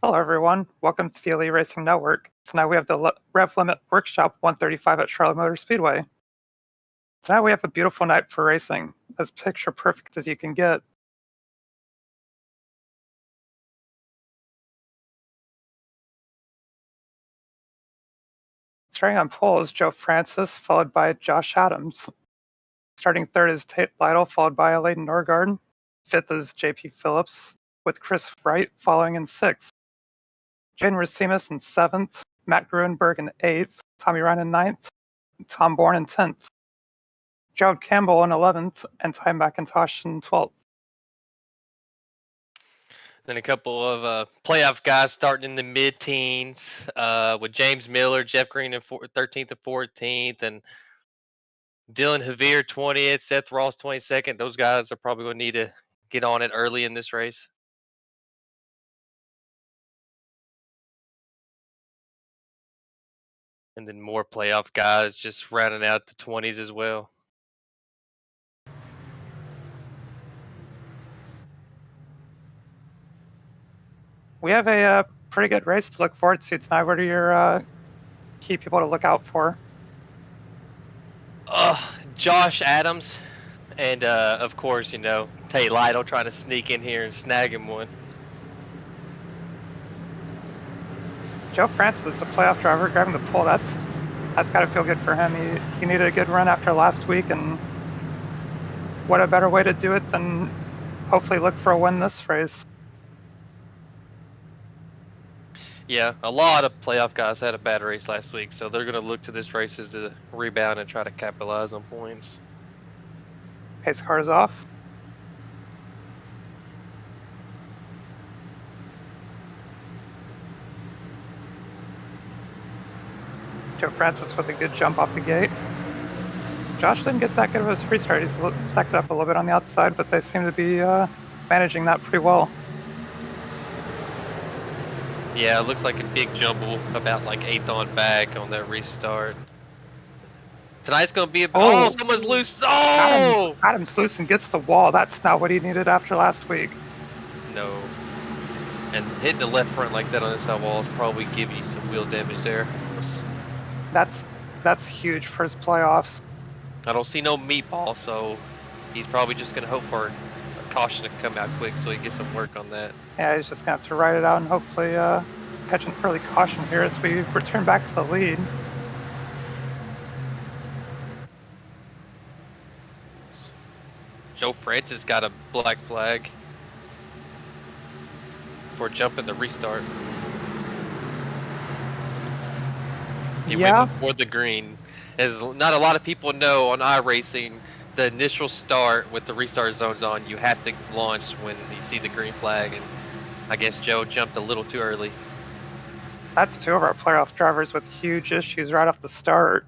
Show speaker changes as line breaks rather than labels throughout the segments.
Hello everyone, welcome to the Elite Racing Network. Tonight we have the RevLimit Workshop 135 at Charlotte Motor Speedway. Tonight we have a beautiful night for racing, as picture perfect as you can get. Starting on pole is Joe Francis, followed by Josh Adams. Starting third is Tate Lytle, followed by Leighton Norgard. Fifth is JP Phillips, with Chris Wright following in sixth. Jaden Racines in seventh, Matt Gruenberg in eighth, Tommy Ryan in ninth, and Tom Bourne in 10th. Gerald Campbell in 11th, and Ty McIntosh in 12th.
Then a couple of playoff guys starting in the mid-teens with James Miller, Jeff Green in 13th and 14th, and Dylan Javier 20th, Seth Ross 22nd. Those guys are probably going to need to get on it early in this race. And then more playoff guys just rounding out the 20s as well.
We have a pretty good race to look forward to tonight. What are your key people to look out for?
Josh Adams, and of course, Tate Lytle trying to sneak in here and snag him one.
Joe Francis, a playoff driver, grabbing the pole. That's got to feel good for him. He needed a good run after last week, and what a better way to do it than hopefully look for a win this race.
Yeah, a lot of playoff guys had a bad race last week, so they're going to look to this race as a rebound and try to capitalize on points.
Pace car is off. Joe Francis with a good jump off the gate. Josh didn't get that good of a restart. He's stacked up a little bit on the outside, but they seem to be managing that pretty well.
Yeah, it looks like a big jumble, about like 8th on back on that restart. Tonight's going to be someone's loose. Oh!
Adams loose and gets the wall. That's not what he needed after last week.
No. And hitting the left front like that on this side wall is probably give you some wheel damage there.
That's huge for his playoffs.
I don't see no meatball, so he's probably just going to hope for a caution to come out quick so he gets some work on that.
Yeah, he's just going to have to ride it out and hopefully catch an early caution here as we return back to the lead.
Joe Francis got a black flag for jumping the restart. He went before the green. As not a lot of people know on iRacing, the initial start with the restart zones on, you have to launch when you see the green flag, and I guess Joe jumped a little too early.
That's two of our playoff drivers with huge issues right off the start.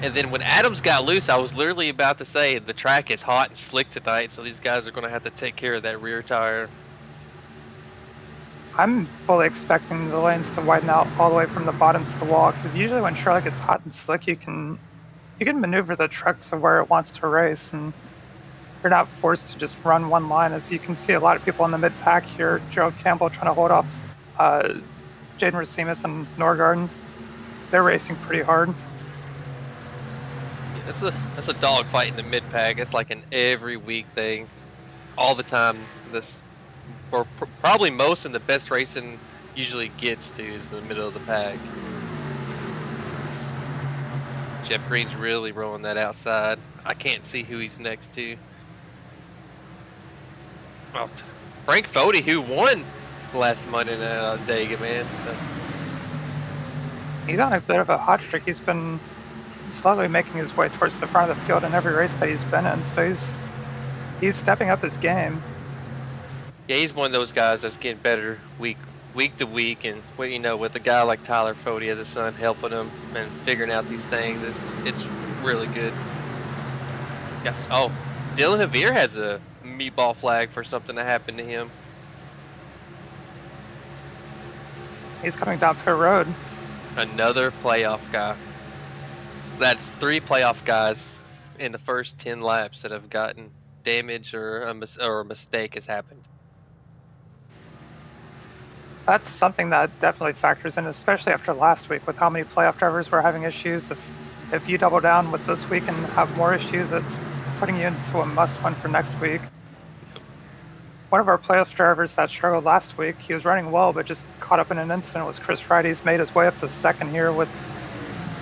And then when Adams got loose, I was literally about to say the track is hot and slick tonight, so these guys are going to have to take care of that rear tire.
I'm fully expecting the lanes to widen out all the way from the bottom to the wall, because usually when Charlotte gets hot and slick, you can maneuver the truck to where it wants to race, and you're not forced to just run one line. As you can see, a lot of people in the mid-pack here. Gerald Campbell trying to hold off Jaden Racines and Norgard. They're racing pretty hard.
That's a dog fight in the mid-pack. It's like an every week thing, all the time. For probably most and the best racing usually gets to is the middle of the pack. Jeff Green's really rolling that outside. I can't see who he's next to. Well, Frank Fody, who won last Monday night at Dega, man. So.
He's on a bit of a hot streak. He's been slowly making his way towards the front of the field in every race that he's been in. So he's stepping up his game.
Yeah, he's one of those guys that's getting better week to week, and with a guy like Tyler Fody as a son helping him and figuring out these things, it's really good. Yes. Oh, Dylan Javier has a meatball flag for something that happened to him.
He's coming down pit road.
Another playoff guy. That's 3 playoff guys in the first 10 laps that have gotten damage or a mistake has happened.
That's something that definitely factors in, especially after last week with how many playoff drivers were having issues. If you double down with this week and have more issues, it's putting you into a must-win for next week. One of our playoff drivers that struggled last week, he was running well, but just caught up in an incident, was Chris Wright. He's made his way up to second here with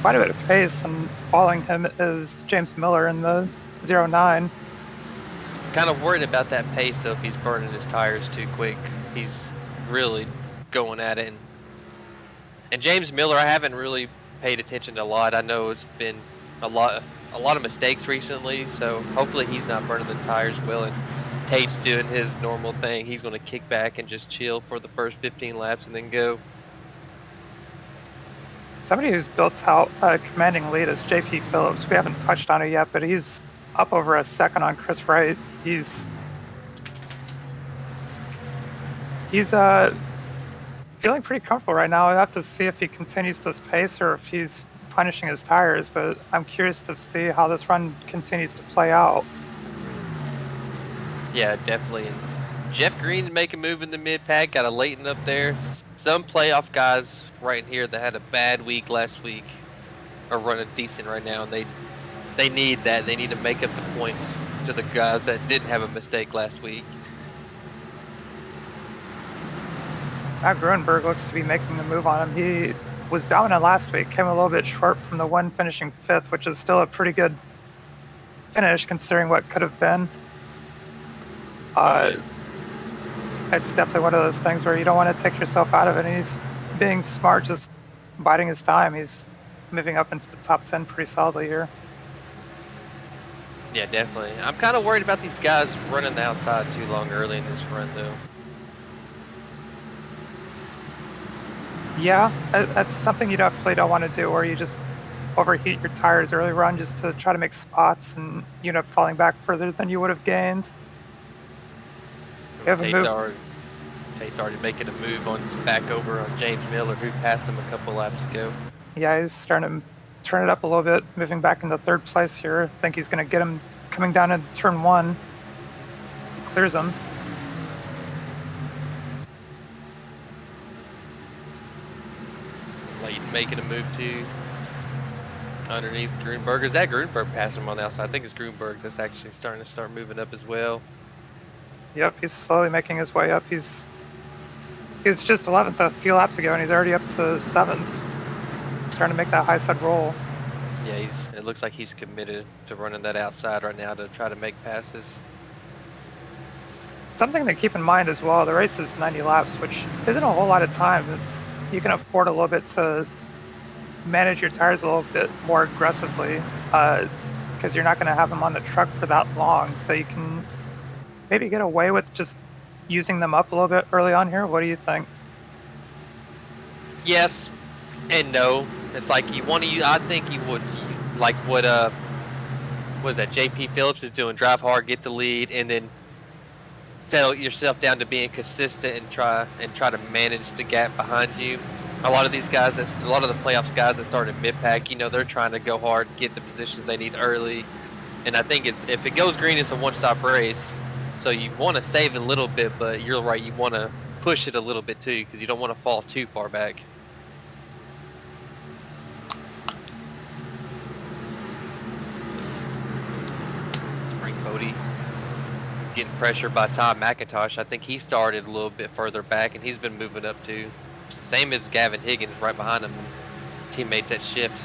quite a bit of pace, and following him is James Miller in the 09.
Kind of worried about that pace though. If he's burning his tires too quick, he's really going at it. And James Miller, I haven't really paid attention to a lot. I know it's been a lot of mistakes recently, so hopefully he's not burning the tires well. And Tate's doing his normal thing. He's going to kick back and just chill for the first 15 laps and then go.
Somebody who's built out a commanding lead is JP Phillips. We haven't touched on it yet, but he's up over a second on Chris Wright. He's feeling pretty comfortable right now. I have to see if he continues this pace or if he's punishing his tires, but I'm curious to see how this run continues to play out.
Yeah, definitely. And Jeff Green make a move in the mid-pack, got a Leighton up there. Some playoff guys right here that had a bad week last week are running decent right now, and they need that. They need to make up the points to the guys that didn't have a mistake last week.
Matt Grunberg looks to be making the move on him. He was dominant last week, came a little bit short from the one, finishing 5th, which is still a pretty good finish considering what could have been. It's definitely one of those things where you don't want to take yourself out of it, and he's being smart, just biding his time. He's moving up into the top 10 pretty solidly here.
Yeah, definitely. I'm kind of worried about these guys running the outside too long early in this run, though.
Yeah, that's something you definitely don't want to do, where you just overheat your tires early run just to try to make spots, and you end up falling back further than you would have gained.
Tate's already making a move back over on James Miller, who passed him a couple laps ago.
Yeah, he's starting to turn it up a little bit, moving back into 3rd place here. I think he's going to get him coming down into turn 1. Clears him.
Leighton making a move too. Underneath Grunberg. Is that Grunberg passing him on the outside? I think it's Grunberg that's actually starting to moving up as well.
Yep, he's slowly making his way up. He was just 11th a few laps ago, and he's already up to 7th. Starting to make that high side roll.
Yeah, it looks like he's committed to running that outside right now to try to make passes.
Something to keep in mind as well, the race is 90 laps, which isn't a whole lot of time. You can afford a little bit to manage your tires a little bit more aggressively, because you're not going to have them on the truck for that long, so you can maybe get away with just using them up a little bit early on here. What do you think?
Yes and no. It's like you want to use, I think you would, like what is that, JP Phillips is doing, drive hard, get the lead, and then settle yourself down to being consistent and try to manage the gap behind you. A lot of these guys, a lot of the playoffs guys that started mid-pack, they're trying to go hard, get the positions they need early. And I think if it goes green, it's a one-stop race. So you want to save a little bit, but you're right, you want to push it a little bit too, because you don't want to fall too far back. Spring Cody getting pressured by Tom McIntosh. I think he started a little bit further back, and he's been moving up too. Same as Gavin Higgins right behind him. Teammates that shift.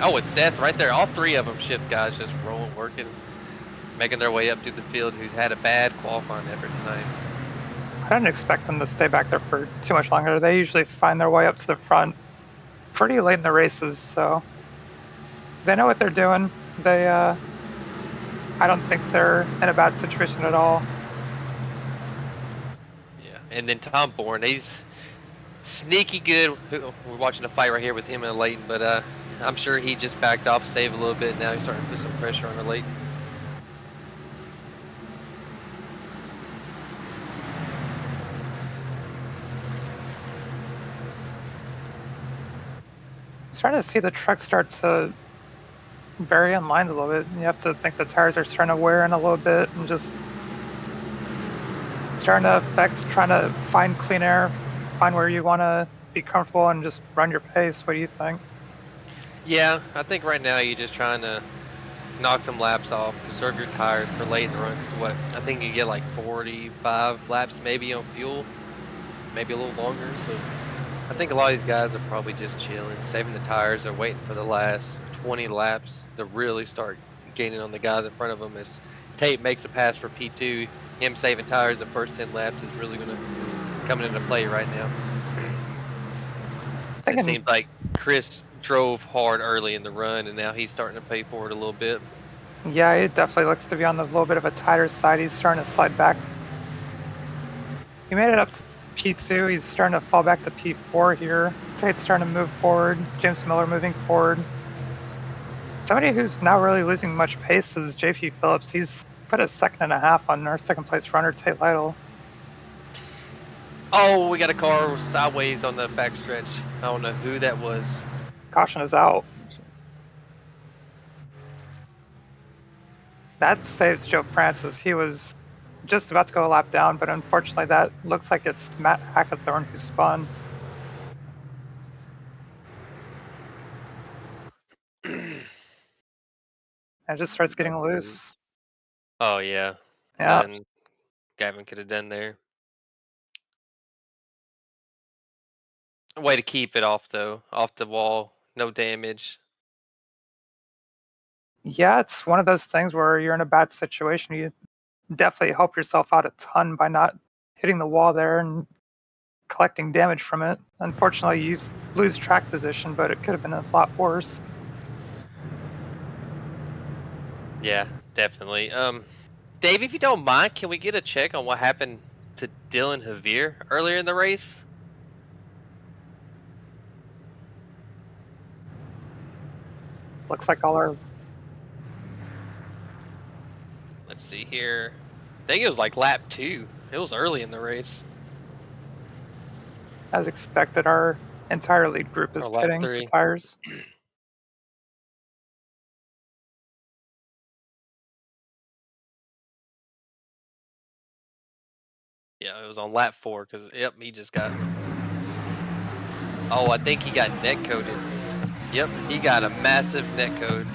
Oh, it's Seth right there. All 3 of them shift guys, just rolling, working, making their way up through the field, who's had a bad qualifying effort tonight.
I don't expect them to stay back there for too much longer. They usually find their way up to the front pretty late in the races, so they know what they're doing. I don't think they're in a bad situation at all.
Yeah, and then Tom Bourne, he's sneaky good. We're watching a fight right here with him and Leighton, but I'm sure he just backed off, saved a little bit. Now he's starting to put some pressure on the Leighton.
Starting to see the truck start to vary in lines a little bit. You have to think the tires are starting to wear in a little bit and just starting to affect trying to find clean air find where you want to be comfortable and just run your pace? What do you think?
Yeah, I think right now you're just trying to knock some laps off, conserve your tires for late in the run. Cause what I think you get like 45 laps maybe on fuel, maybe a little longer. So I think a lot of these guys are probably just chilling, saving the tires. They're waiting for the last 20 laps to really start gaining on the guys in front of them. As Tate makes a pass for P2, him saving tires the first 10 laps is really going to come into play right now. It seems like Chris drove hard early in the run, and now he's starting to pay for it a little bit.
Yeah, it definitely looks to be on the little bit of a tighter side. He's starting to slide back. He made it up to P2. He's starting to fall back to P4 here. Tate's starting to move forward. James Miller moving forward. Somebody who's not really losing much pace is JP Phillips. He's put a 2.5 seconds on our second place runner, Tate Lytle.
Oh, we got a car sideways on the backstretch. I don't know who that was.
Caution is out. That saves Joe Francis. He was just about to go a lap down, but unfortunately that looks like it's Matt Hackathorn who spun. And it just starts getting loose.
Oh, yeah.
Yeah.
And Gavin could have done there. Way to keep it off, though. Off the wall. No damage.
Yeah, it's one of those things where you're in a bad situation. You definitely help yourself out a ton by not hitting the wall there and collecting damage from it. Unfortunately, you lose track position, but it could have been a lot worse.
Yeah, definitely. Dave, if you don't mind, can we get a check on what happened to Dylan Javier earlier in the race?
Looks like all our...
Let's see here. I think it was like lap 2. It was early in the race.
As expected, our entire lead group is pitting for tires.
Yeah, it was on lap 4 because, yep, he just got... Oh, I think he got net coated. Yep, he got a massive net code.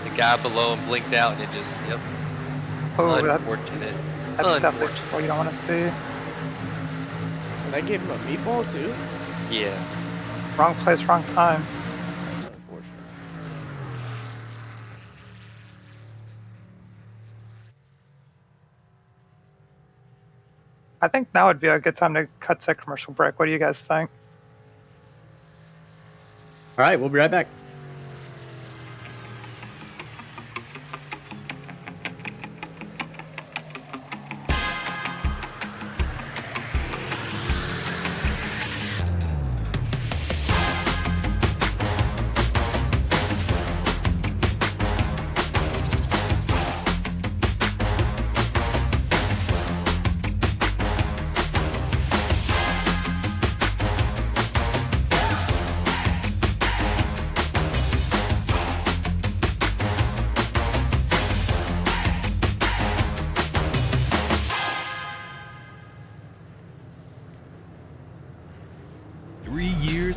The guy below him blinked out and it just, yep.
Oh,
unfortunate.
That's definitely what you don't want to see.
Did I give him a meatball too?
Yeah.
Wrong place, wrong time.
That's unfortunate.
I think now would be a good time to cut to a commercial break. What do you guys think?
All right, we'll be right back.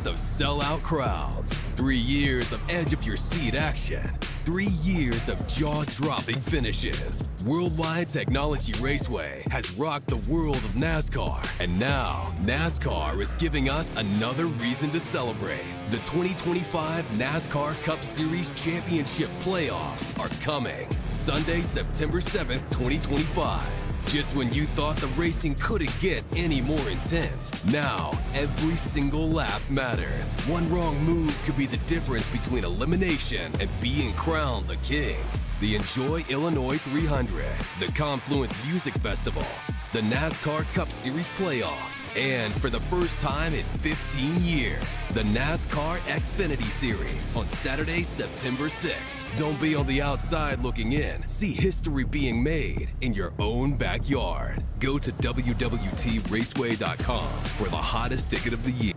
Of sellout crowds, 3 years of edge-of-your-seat action, 3 years of jaw-dropping finishes. Worldwide Technology Raceway has rocked the world of NASCAR, and now NASCAR is giving us another reason to celebrate. The 2025 NASCAR Cup Series Championship Playoffs are coming Sunday, September 7th, 2025. Just when you thought the racing couldn't get any more intense, now every single lap matters. One wrong move could be the difference between elimination and being crowned the king. The Enjoy Illinois 300, the Confluence Music Festival, the NASCAR Cup Series Playoffs, and for the first time in 15 years, the NASCAR Xfinity Series on Saturday, September 6th. Don't be on the outside looking in. See history being made in your own backyard. Go to www.raceway.com for the hottest ticket of the year.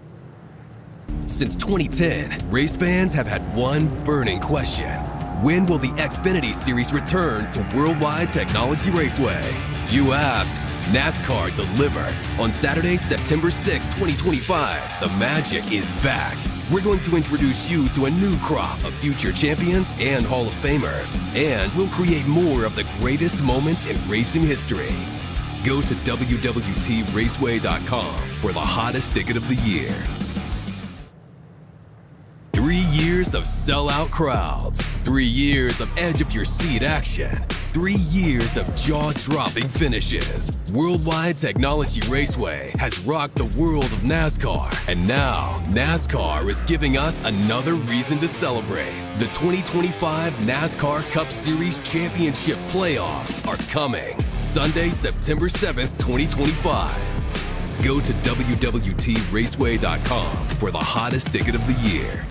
Since 2010, race fans have had one burning question. When will the Xfinity Series return to Worldwide Technology Raceway? You asked. NASCAR delivered. On Saturday, September 6, 2025, the magic is back. We're going to introduce you to a new crop of future champions and Hall of Famers, and we'll create more of the greatest moments in racing history. Go to www.raceway.com for the hottest ticket of the year. 3 years of sellout crowds, 3 years of edge-of-your-seat action, 3 years of jaw-dropping finishes. Worldwide Technology Raceway has rocked the world of NASCAR, and now NASCAR is giving us another reason to celebrate. The 2025 NASCAR Cup Series Championship Playoffs are coming Sunday, September 7th, 2025. Go to www.raceway.com for the hottest ticket of the year.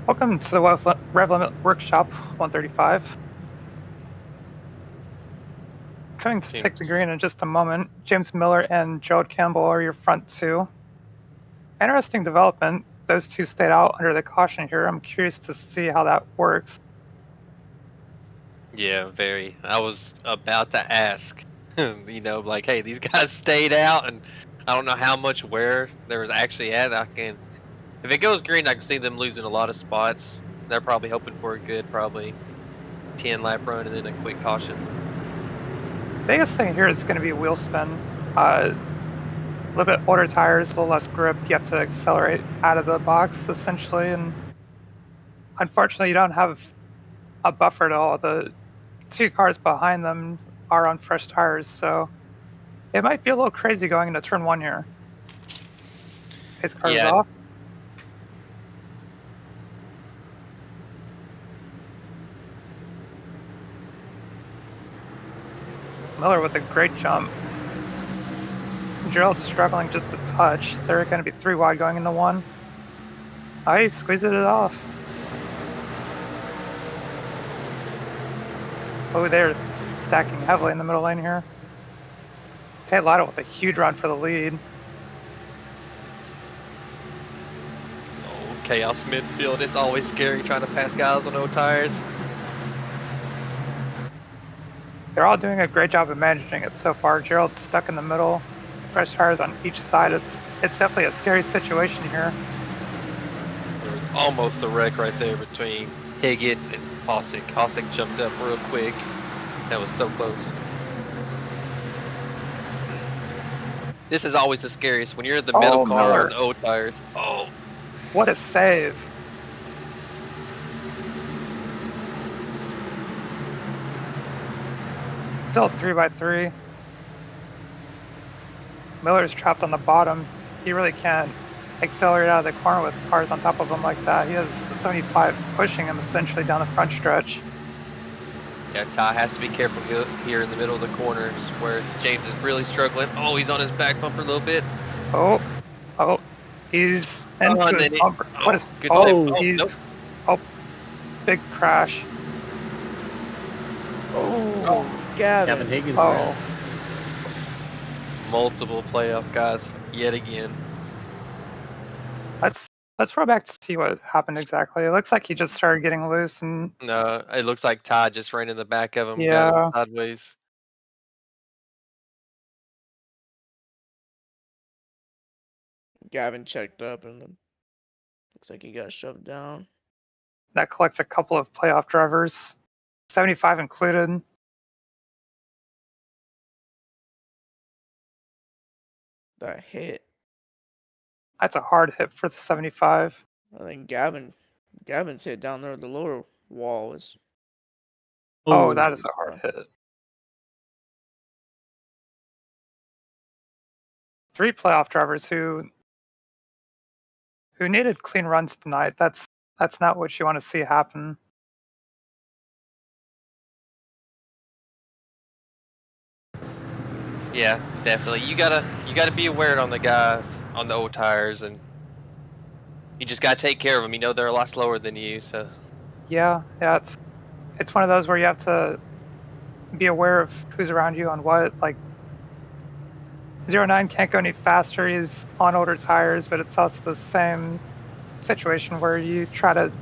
Welcome to the RevLimit Workshop 135. Coming to take the green in just a moment, James Miller and Gerald Campbell are your front two. Interesting development. Those two stayed out under the caution here. I'm curious to see how that works.
Yeah, very. I was about to ask, like, hey, these guys stayed out, and I don't know how much wear there was actually at. If it goes green, I can see them losing a lot of spots. They're probably hoping for a good, probably 10-lap run and then a quick caution.
Biggest thing here is going to be wheel spin. A little bit older tires, a little less grip. You have to accelerate out of the box, essentially, and unfortunately, you don't have a buffer at all. The two cars behind them are on fresh tires, so it might be a little crazy going into turn one here. Pace car is off. Miller with a great jump. Gerald's struggling just a touch. They're going to be 3 wide going into 1. Oh, he squeezed it off. Oh, they're stacking heavily in the middle lane here. Tate Lytle with a huge run for the lead.
Oh, chaos midfield. It's always scary trying to pass guys on old tires.
They're all doing a great job of managing it so far. Gerald's stuck in the middle. Fresh tires on each side. It's definitely a scary situation here.
There was almost a wreck right there between Higgins and Hostic. Hostic jumped up real quick. That was so close. This is always the scariest when you're in the middle car
Miller.
or the old tires. Oh,
What a save. Still 3x3. Miller's trapped on the bottom. He really can't accelerate out of the corner with cars on top of him like that. He has the 75 pushing him essentially down the front stretch.
yeah, Ty has to be careful here in the middle of the corners where James is really struggling. Oh, he's on his back bumper a little bit.
Oh, he's into his bumper. What is?
Good
He's
nope.
Big crash.
Oh, Gavin.
Gavin Higgins.
Oh,
Multiple playoff guys yet again.
let's roll back to see what happened exactly. It looks like he just started getting loose and
No, it looks like Ty just ran in the back of him.
Yeah.
Got him sideways.
Gavin checked up and looks like he got shoved down.
that collects a couple of playoff drivers, 75 included.
That hit.
That's a hard hit for the 75.
I think Gavin's hit down there. The lower wall is.
Oh, that is a hard hit. 3 playoff drivers who needed clean runs tonight. That's not what you want to see happen.
Yeah, definitely. You gotta be aware on the guys on the old tires, and you just gotta take care of them. You know they're a lot slower than you, so.
Yeah, it's one of those where you have to be aware of who's around you on what. Like 09 can't go any faster. He's on older tires, but it's also the same situation where you try to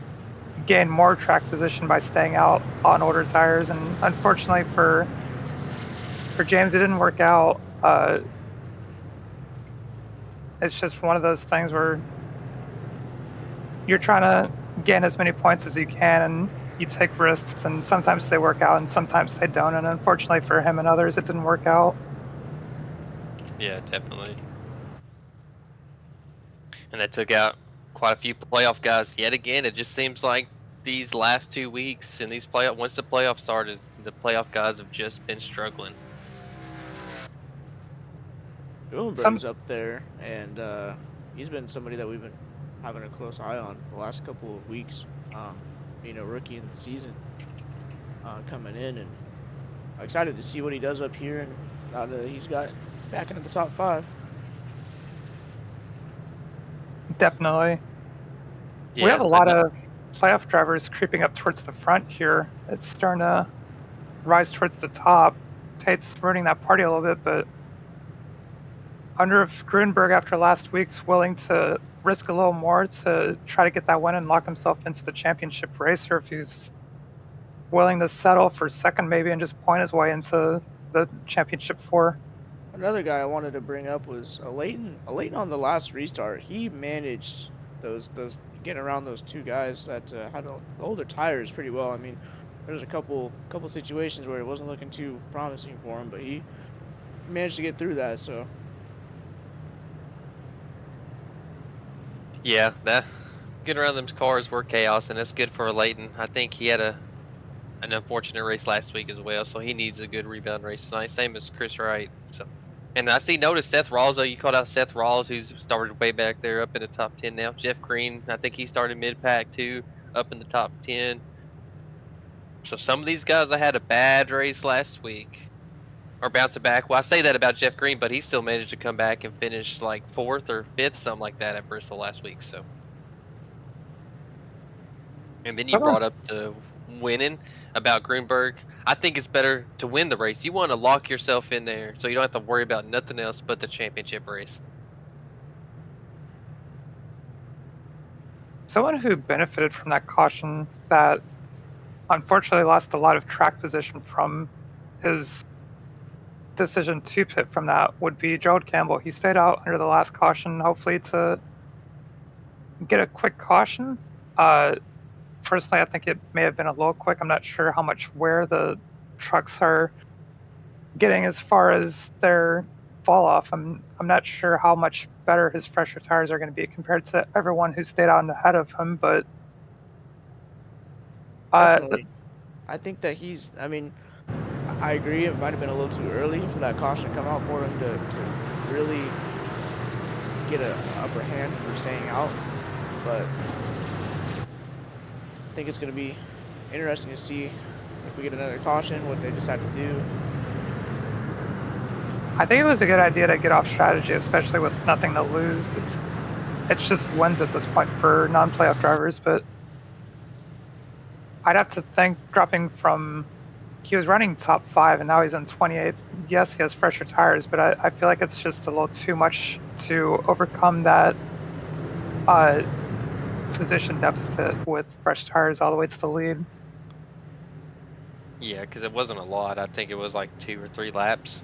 gain more track position by staying out on older tires. And unfortunately for James, it didn't work out. It's just one of those things where you're trying to gain as many points as you can, and you take risks, and sometimes they work out and sometimes they don't. And unfortunately for him and others, it didn't work out.
Yeah, definitely. And that took out quite a few playoff guys. Yet again, it just seems like these last 2 weeks and these once the playoffs started, the playoff guys have just been struggling.
Huckelberry's up there, and he's been somebody that we've been having a close eye on the last couple of weeks. Rookie in the season coming in, and I'm excited to see what he does up here, and now that he's got back into the top 5.
Definitely.
Yeah,
We have a lot of playoff drivers creeping up towards the front here. It's starting to rise towards the top. Tate's ruining that party a little bit, but I wonder if Grunberg, after last week's, willing to risk a little more to try to get that win and lock himself into the championship race, or if he's willing to settle for second maybe and just point his way into the championship 4.
Another guy I wanted to bring up was Leighton. Leighton on the last restart, he managed those getting around those 2 guys that had older tires pretty well. I mean, there's a couple situations where it wasn't looking too promising for him, but he managed to get through that. So
yeah, that getting around them cars were chaos, and that's good for Leighton. I think he had an unfortunate race last week as well, so he needs a good rebound race tonight. Same as Chris Wright. So, and I noticed Seth Rawls, though. You called out Seth Rawls, who's started way back there, up in the top 10 now. Jeff Green, I think he started mid-pack too, up in the top 10. So some of these guys that had a bad race last week are bouncing back. Well, I say that about Jeff Green, but he still managed to come back and finish like 4th or 5th, something like that, at Bristol last week. So, and then you brought up the winning about Grunberg. I think it's better to win the race. You want to lock yourself in there so you don't have to worry about nothing else but the championship race.
Someone who benefited from that caution that unfortunately lost a lot of track position from his decision to pit from that would be Gerald Campbell. He stayed out under the last caution, hopefully to get a quick caution. Personally, I think it may have been a little quick. I'm not sure how much wear the trucks are getting as far as their fall off. I'm not sure how much better his fresher tires are going to be compared to everyone who stayed out ahead of him, but
definitely. I think that I mean, I agree it might have been a little too early for that caution to come out for him to really get an upper hand for staying out, but I think it's going to be interesting to see if we get another caution, what they decide to do.
I think it was a good idea to get off strategy, especially with nothing to lose. It's just wins at this point for non-playoff drivers, but I'd have to think dropping from, he was running top 5 and now he's in 28th. Yes, he has fresher tires, but I feel like it's just a little too much to overcome that position deficit with fresh tires all the way to the lead.
Yeah, because it wasn't a lot. I think it was like 2 or 3 laps.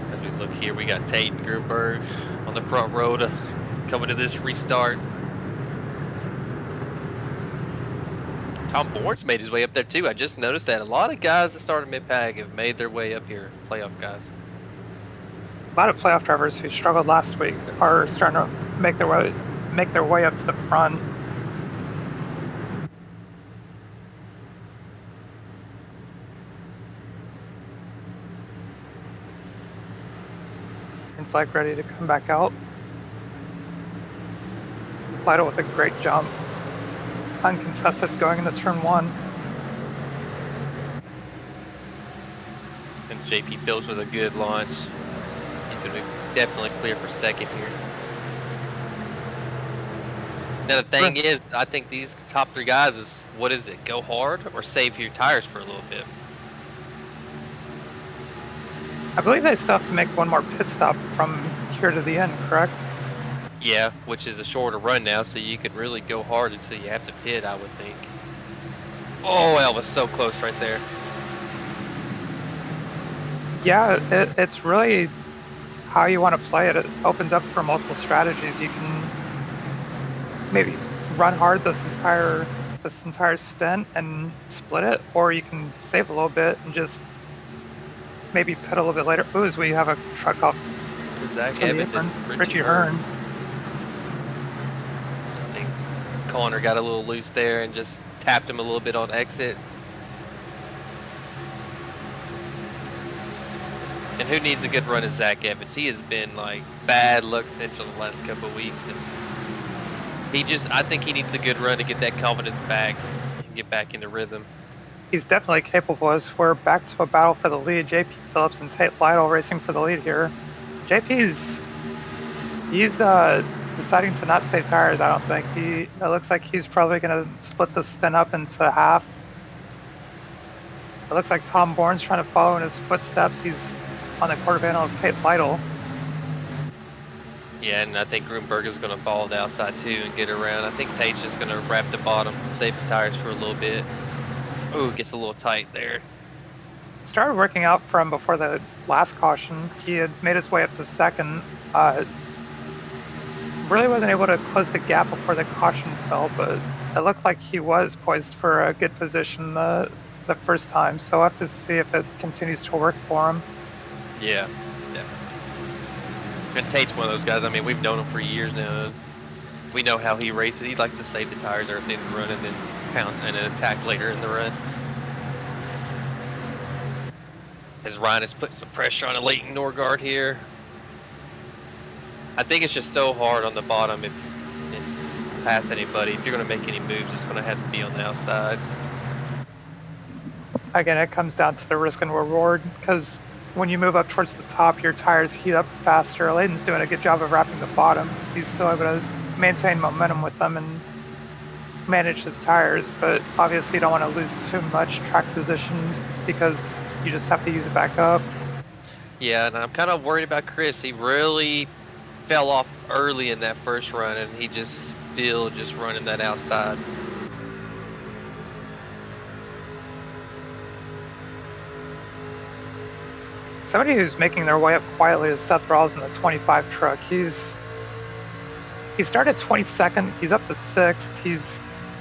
As we look here, we got Tate and Grunberg on the front row coming to this restart. Tom Bourne's made his way up there too. I just noticed that a lot of guys that started mid-pack have made their way up here, playoff guys.
A lot of playoff drivers who struggled last week are starting to make their way up to the front. Green flag ready to come back out. Lytle with a great jump. Uncontested going into turn 1.
And JP Phillips with a good launch. He's going to be definitely clear for second here. Now the thing is, I think these top 3 guys is, what is it, go hard or save your tires for a little bit?
I believe they still have to make one more pit stop from here to the end, correct?
Yeah, which is a shorter run now, so you can really go hard until you have to pit, I would think. Oh, that was so close right there.
Yeah, it's really how you want to play it. It opens up for multiple strategies. You can maybe run hard this entire stint and split it, or you can save a little bit and just maybe pit a little bit later. Ooh, as we have a truck off
Zach
to the
Evans
apron.
and
Richie Hearn.
I think Connor got a little loose there and just tapped him a little bit on exit. And who needs a good run is Zach Evans. He has been like bad luck central the last couple of weeks, and I think he needs a good run to get that confidence back and get back into rhythm.
He's definitely capable as we're back to a battle for the lead. JP Phillips and Tate Lytle racing for the lead here. JP's deciding to not save tires, I don't think. It looks like he's probably going to split the stint up into half. It looks like Tom Bourne's trying to follow in his footsteps. He's on the quarter panel of Tate Lytle.
Yeah, and I think Grunberg is going to follow the outside too and get around. I think Tate's just going to wrap the bottom, save his tires for a little bit. Ooh, gets a little tight there.
Started working out from before the last caution. He had made his way up to second. Really wasn't able to close the gap before the caution fell, but it looked like he was poised for a good position the first time. So we'll have to see if it continues to work for him.
Yeah, definitely. And Tate's one of those guys, I mean, we've known him for years now. We know how he races. He likes to save the tires early in the run and then pound and then attack later in the run. As Ryan has put some pressure on a Leighton Norgard here. I think it's just so hard on the bottom if pass anybody. If you're going to make any moves, it's going to have to be on the outside.
Again, it comes down to the risk and reward, because when you move up towards the top, your tires heat up faster. Leighton's doing a good job of wrapping the bottom. He's still able to maintain momentum with them and manage his tires, but obviously you don't want to lose too much track position because you just have to use it back up.
Yeah, and I'm kind of worried about Chris. He really fell off early in that first run, and he still running that outside.
Somebody who's making their way up quietly is Seth Rawls in the 25 truck. He started 22nd. He's up to 6th. He's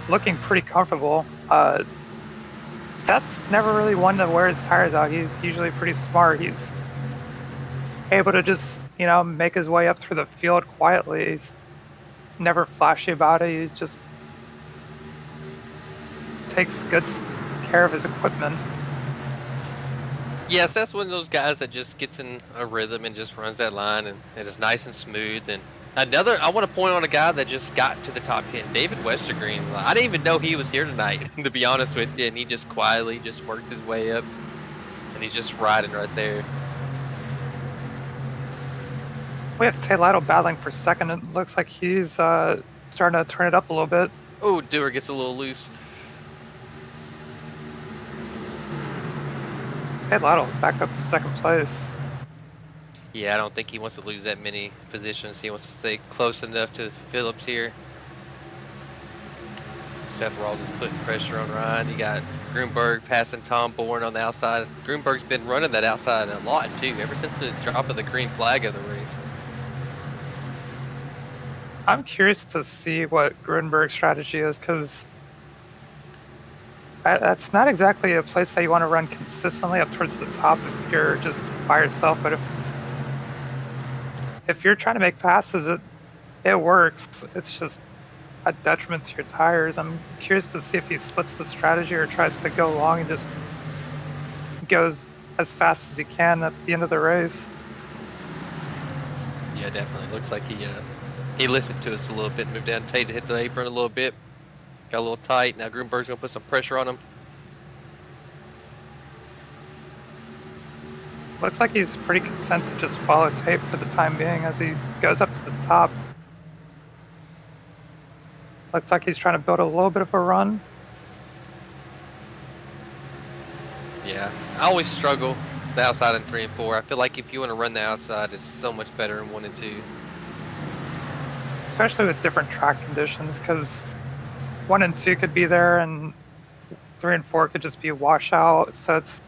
looking pretty comfortable. Seth's never really one to wear his tires out. He's usually pretty smart. He's able to just, make his way up through the field quietly. He's never flashy about it. He just takes good care of his equipment.
Yes, that's one of those guys that just gets in a rhythm and just runs that line and is nice and smooth. And I want to point on a guy that just got to the top 10, David Westergreen. I didn't even know he was here tonight, to be honest with you, and he just quietly just worked his way up, and he's just riding right there.
We have Tate Lytle battling for second. It looks like he's starting to turn it up a little bit.
Oh, Dewar gets a little loose.
Tate Lytle back up to second place.
Yeah, I don't think he wants to lose that many positions. He wants to stay close enough to Phillips here. Seth Rawls is putting pressure on Ryan. You got Grunberg passing Tom Bourne on the outside. Grunberg's been running that outside a lot too, ever since the drop of the green flag of the race.
I'm curious to see what Grunberg's strategy is, because that's not exactly a place that you want to run consistently up towards the top if you're just by yourself. But if you're trying to make passes, it works. It's just a detriment to your tires. I'm curious to see if he splits the strategy or tries to go long and just goes as fast as he can at the end of the race.
Yeah, definitely. Looks like he listened to us a little bit, moved down Tate to hit the apron a little bit. Got a little tight. Now Grunberg's going to put some pressure on him.
Looks like he's pretty content to just follow Tate for the time being as he goes up to the top. Looks like he's trying to build a little bit of a run.
Yeah, I always struggle the outside in 3 and 4. I feel like if you want to run the outside, it's so much better in 1 and 2.
Especially with different track conditions, because 1 and 2 could be there, and 3 and 4 could just be a washout. So it's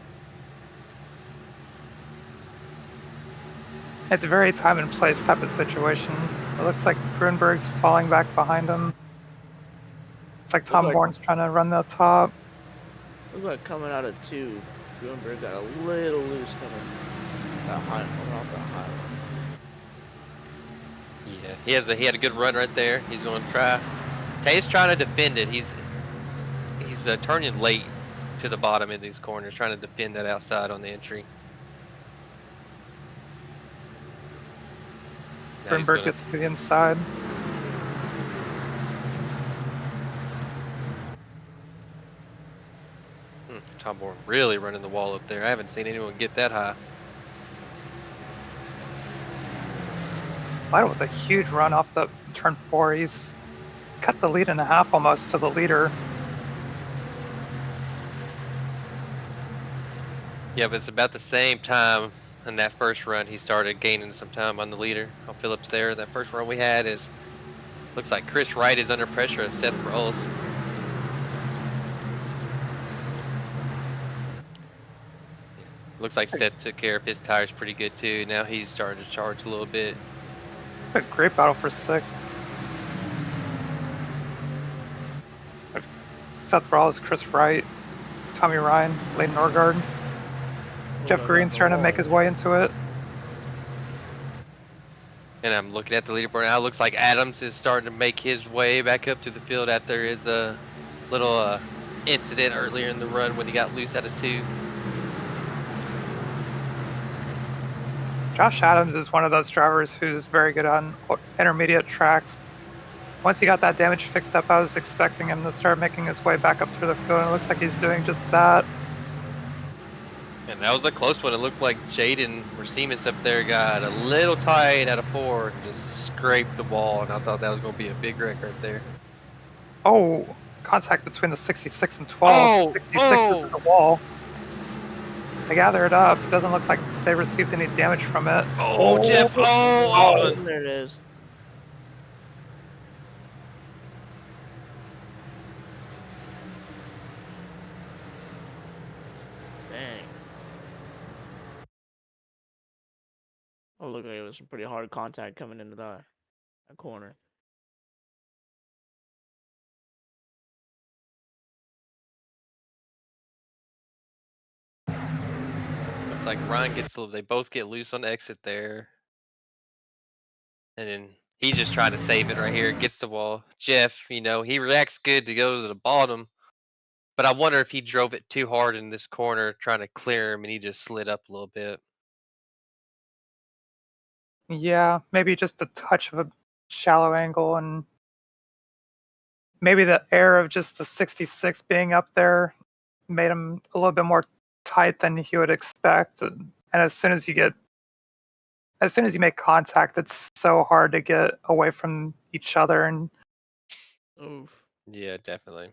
a very time and place type of situation. It looks like Grunberg's falling back behind him. It's like Tom Bourne's trying to run the top.
Looks like coming out of 2, Grunberg got a little loose coming off the high line.
Yeah, he had a good run right there. He's going to try. Tay's trying to defend it. He's turning late to the bottom in these corners, trying to defend that outside on the entry.
Grunberg gets to the inside.
Tom Bourne really running the wall up there. I haven't seen anyone get that high.
Lytle with a huge run off the turn 4. He's cut the lead in half almost to the leader.
Yeah, but it's about the same time in that first run he started gaining some time on the leader. On Phillips there. That first run we had looks like Chris Wright is under pressure as Seth rolls. Looks like Seth took care of his tires pretty good too. Now he's starting to charge a little bit.
A great battle for 6th. Seth Rawls, Chris Wright, Tommy Ryan, Leighton Norgard. Jeff Green's trying to make his way into it.
And I'm looking at the leaderboard now. It looks like Adams is starting to make his way back up to the field after his little incident earlier in the run when he got loose out of 2.
Josh Adams is one of those drivers who's very good on intermediate tracks. Once he got that damage fixed up, I was expecting him to start making his way back up through the field, and it looks like he's doing just that.
And that was a close one. It looked like Jaden Racimus up there got a little tight out of 4 and just scraped the wall, and I thought that was going to be a big wreck right there.
Oh, contact between the 66 and 12. 66 is at the wall. They gather it up. It doesn't look like they received any damage from it.
Oh, Jeff. Oh,
there it is. Dang. Oh, look like it was some pretty hard contact coming into that corner.
It's like Ryan they both get loose on the exit there. And then he's just trying to save it right here. Gets the wall. Jeff, he reacts good to go to the bottom. But I wonder if he drove it too hard in this corner trying to clear him and he just slid up a little bit.
Yeah, maybe just a touch of a shallow angle, and maybe the air of just the 66 being up there made him a little bit more tight than he would expect. And as soon as you make contact, it's so hard to get away from each other. And
Oof.
Yeah, definitely.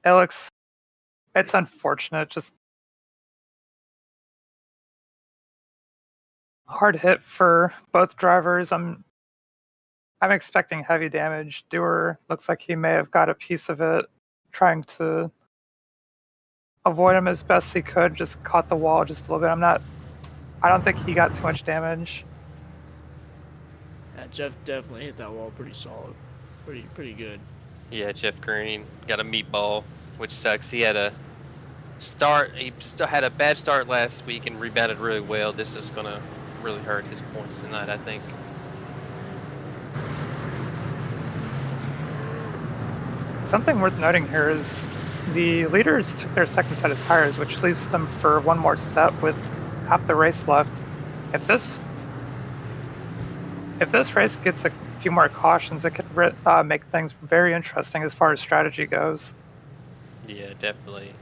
It's unfortunate. Just hard hit for both drivers. I'm expecting heavy damage. Dewar looks like he may have got a piece of it, trying to avoid him as best he could. Just caught the wall just a little bit. I don't think he got too much damage.
Yeah, Jeff definitely hit that wall pretty solid. Pretty good.
Yeah, Jeff Green got a meatball, which sucks. He had a bad start last week and rebounded really well. This is gonna really hurt his points tonight, I think.
Something worth noting here is the leaders took their second set of tires, which leaves them for one more set with half the race left. If this race gets a few more cautions, it could make things very interesting as far as strategy goes.
Yeah, definitely.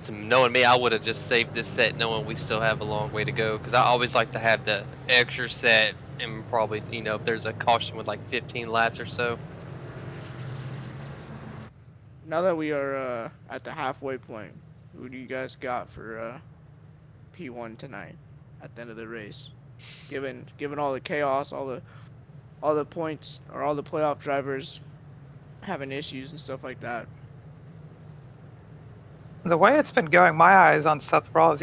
Knowing me, I would have just saved this set knowing we still have a long way to go, because I always like to have the extra set and probably, if there's a caution with like 15 laps or so.
Now that we are at the halfway point, who do you guys got for P1 tonight at the end of the race. Given all the chaos, all the points, or all the playoff drivers having issues and stuff like that.
The way it's been going, my eyes on Seth Rawls,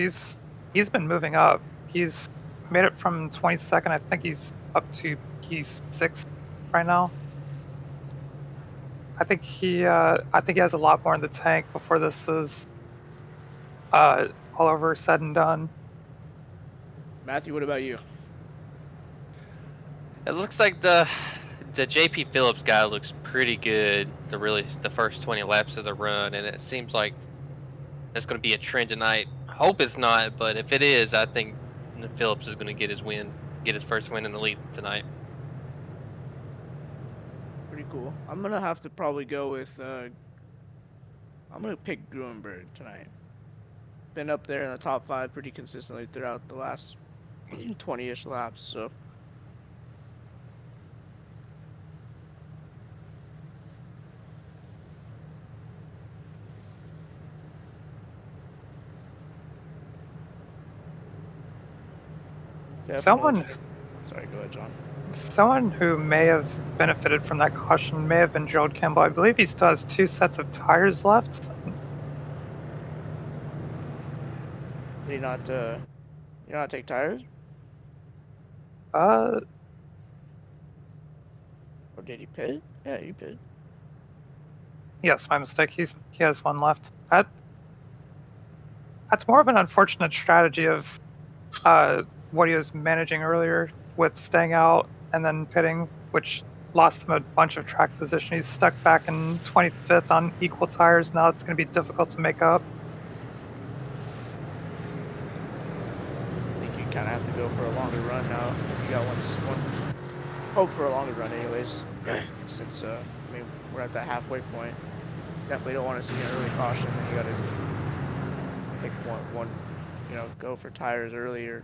he's been moving up. He's made it from 22nd. I think he's up to P6 right now. I think he has a lot more in the tank before this is all over, said and done.
Matthew, what about you?
It looks like the JP Phillips guy looks pretty good. The first 20 laps of the run, and it seems like that's going to be a trend tonight. Hope it's not, but if it is, I think Phillips is going to get his first win in the lead tonight.
Pretty cool. I'm gonna have to probably go with. I'm gonna pick Gruenberg tonight. Been up there in the top 5 pretty consistently throughout the last 20-ish laps. So.
Someone,
sorry, go ahead, John.
Someone who may have benefited from that caution may have been Gerald Campbell. I believe he still has 2 sets of tires left.
Did he not take tires?
Uh,
Or did he pit? Yeah, he pit.
yes, my mistake. He has 1 left. That's more of an unfortunate strategy of what he was managing earlier with staying out and then pitting, which lost him a bunch of track position. He's stuck back in 25th on equal tires. Now it's going to be difficult to make up.
I think you kind of have to go for a longer run now. You got one hope for a longer run, anyways. Since I mean, we're at that halfway point. Definitely don't want to see an early caution. Then you got to pick one, go for tires early or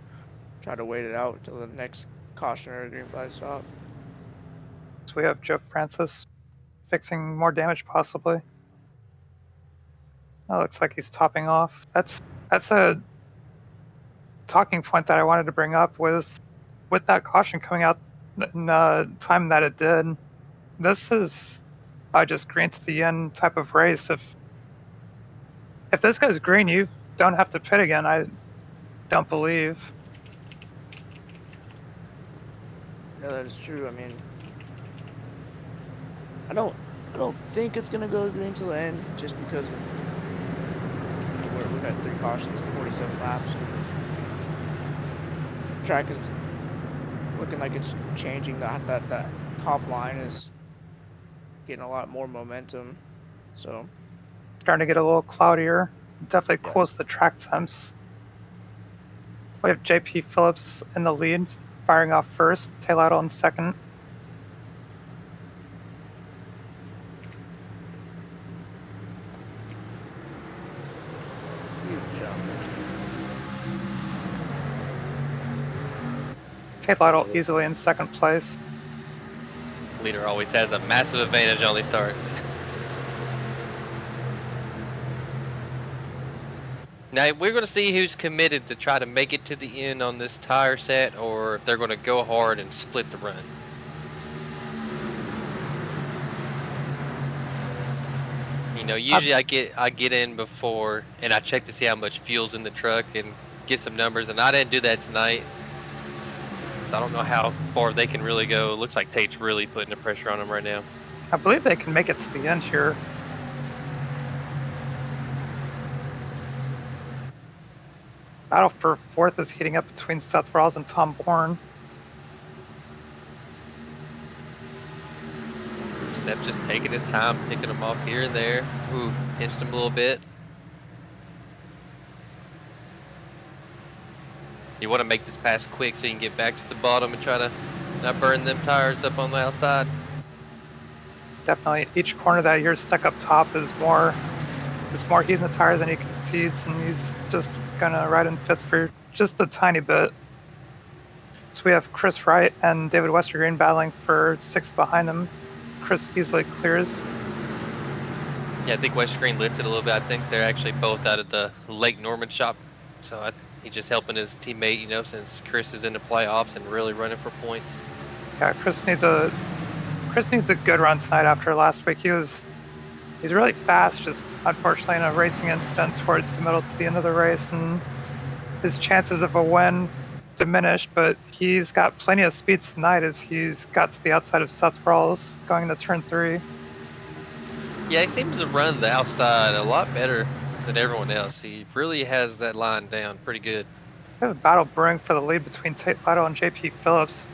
try to wait it out until the next caution or green flag stop.
So we have Joe Francis fixing more damage possibly. Oh, looks like he's topping off. That's a talking point that I wanted to bring up with that caution coming out in the time that it did. This is just green to the end type of race. If this goes green, you don't have to pit again. I don't believe.
Yeah, that is true. I mean, I don't think it's gonna go green till the end, just because we've had 3 cautions in 47 laps. The track is looking like it's changing. That top line is getting a lot more momentum. So
Starting to get a little cloudier. Definitely cools the track temps. We have JP Phillips in the lead, firing off first, tail out on second. Tail out easily in second place.
Leader always has a massive advantage on these starts. Now we're going to see who's committed to try to make it to the end on this tire set, or if they're going to go hard and split the run. You know, usually I get in before and I check to see how much fuel's in the truck and get some numbers, and I didn't do that tonight. So I don't know how far they can really go. It looks like Tate's really putting the pressure on them right now.
I believe they can make it to the end here. Battle for 4th is heating up between Seth Rawls and Tom Bourne.
Seth just taking his time, picking them off here and there. Ooh, pinched him a little bit. You want to make this pass quick so you can get back to the bottom and try to not burn them tires up on the outside.
Definitely, each corner that you're stuck up top is more heat in the tires than he concedes, and he's just gonna ride in 5th for just a tiny bit. So we have Chris Wright and David Westergreen battling for 6th behind him. Chris easily clears.
Yeah, I think Westergreen lifted a little bit. I think they're actually both out of the Lake Norman shop. So He's just helping his teammate, since Chris is in the playoffs and really running for points.
Yeah, Chris needs a good run tonight after last week. He's really fast, just unfortunately in a racing incident towards the middle to the end of the race, and his chances of a win diminished, but he's got plenty of speed tonight as he's got to the outside of Seth Rawls going into turn 3.
Yeah, he seems to run the outside a lot better than everyone else. He really has that line down pretty good.
We have a battle brewing for the lead between Tate Lytle and JP Phillips.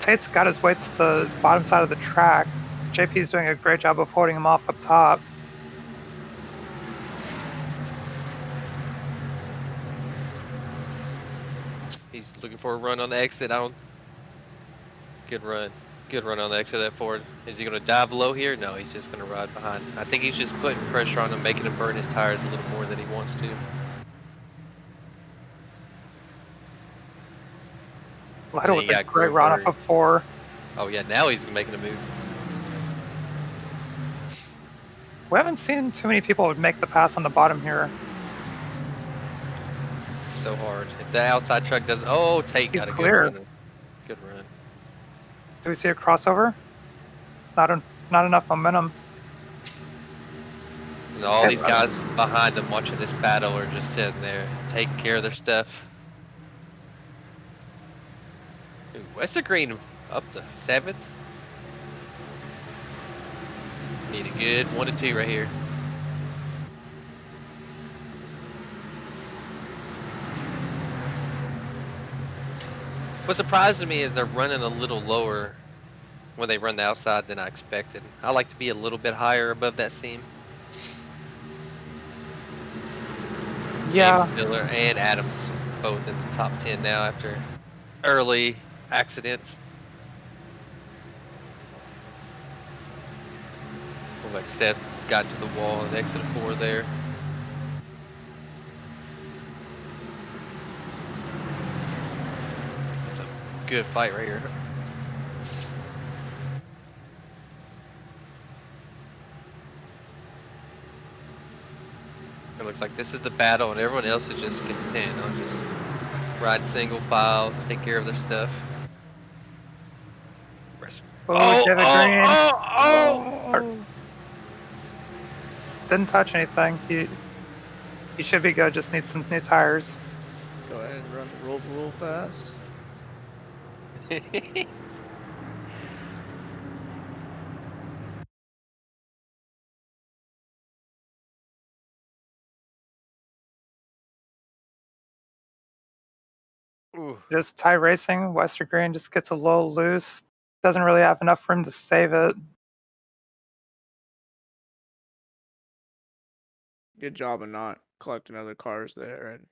Tate's got his way to the bottom side of the track. JP's doing a great job of holding him off up top.
He's looking for a run on the exit. Good run. Good run on the exit of that Ford. Is he going to dive low here? No, he's just going to ride behind. I think he's just putting pressure on him, making him burn his tires a little more than he wants to.
Lytle with a great run off of 4.
Oh yeah, now he's making a move.
We haven't seen too many people make the pass on the bottom here.
So hard. If the outside truck doesn't... Oh, Tate got a good run. Good run.
Do we see a crossover? Not enough momentum.
And all these guys behind them watching this battle are just sitting there, taking care of their stuff. Ooh, Westergreen up to 7th. Need a good 1 and 2 right here. What surprises me is they're running a little lower when they run the outside than I expected. I like to be a little bit higher above that seam.
Yeah.
James Miller and Adams both in the top 10 now after early accidents. Looks like Seth got to the wall and exit 4 there. It's a good fight right here. It looks like this is the battle and everyone else is just content on just riding single file, take care of their stuff.
Didn't touch anything. He should be good, just needs some new tires.
Go ahead and run the roll real fast.
Ooh.
Just tie racing. Westergreen just gets a little loose. Doesn't really have enough room to save it.
Good job of not collecting other cars there, and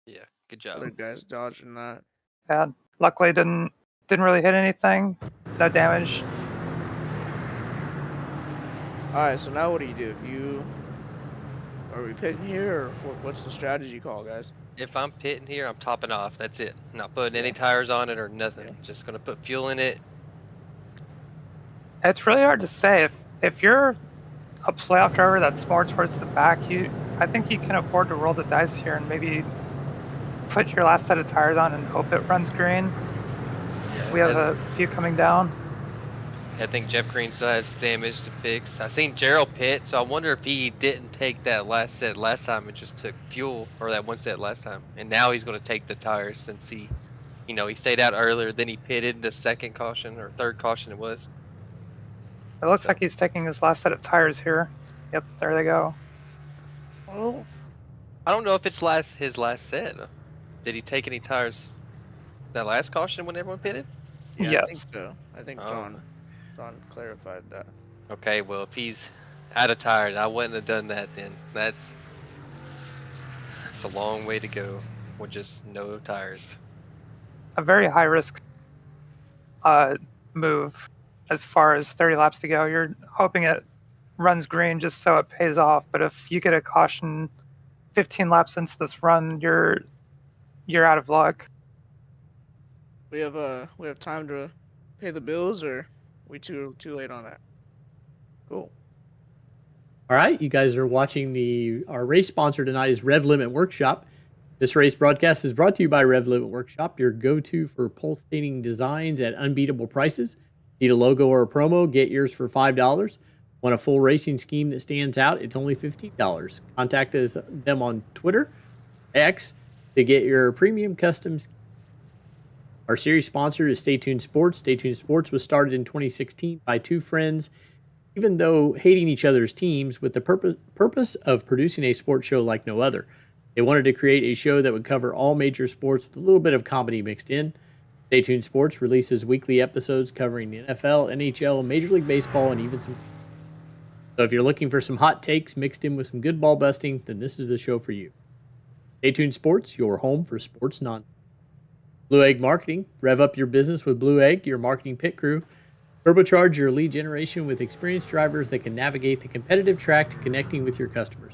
Yeah, good job.
other guys dodging that.
Yeah, luckily didn't really hit anything. No damage.
Alright, so now what do you do? Are we pitting here, or what's the strategy call, guys?
If I'm pitting here, I'm topping off. That's it. Not putting any tires on it or nothing.
Yeah.
Just gonna put fuel in it.
It's really hard to say. If you're a playoff driver that's more towards the back, I think you can afford to roll the dice here and maybe put your last set of tires on and hope it runs green.
Yeah,
We have a few coming down.
I think Jeff Green still has damage to fix. I seen Gerald pit, so I wonder if he didn't take that last set last time and just took fuel, or that 1 set last time. And now he's going to take the tires since he stayed out earlier, then he pitted the second caution, or third caution it was.
It looks like he's taking his last set of tires here. Yep, there they go.
Well,
I don't know if it's his last set. Did he take any tires that last caution when everyone pitted?
yeah,
Yes.
I think so. I think John clarified that.
Okay, well, if he's out of tires, I wouldn't have done that then. That's a long way to go with just no tires.
A very high risk move as far as 30 laps to go. You're hoping it runs green just so it pays off, but if you get a caution 15 laps into this run, you're out of luck.
We have time to pay the bills, or we too late on that? Cool.
All right, you guys are watching our race sponsor tonight is RevLimit Workshop. This race broadcast is brought to you by RevLimit Workshop, your go-to for pulsating designs at unbeatable prices. Need a logo or a promo? Get yours for $5. Want a full racing scheme that stands out? It's only $15. Contact them on Twitter, X, to get your premium custom scheme. Our series sponsor is Stay Tuned Sports. Stay Tuned Sports was started in 2016 by two friends, even though hating each other's teams, with the purpose of producing a sports show like no other. They wanted to create a show that would cover all major sports with a little bit of comedy mixed in. Stay Tuned Sports releases weekly episodes covering the NFL, NHL, Major League Baseball, and even some. So if you're looking for some hot takes mixed in with some good ball busting, then this is the show for you. Stay Tuned Sports, your home for sports non. Blue Egg Marketing. Rev up your business with Blue Egg, your marketing pit crew. Turbocharge your lead generation with experienced drivers that can navigate the competitive track to connecting with your customers.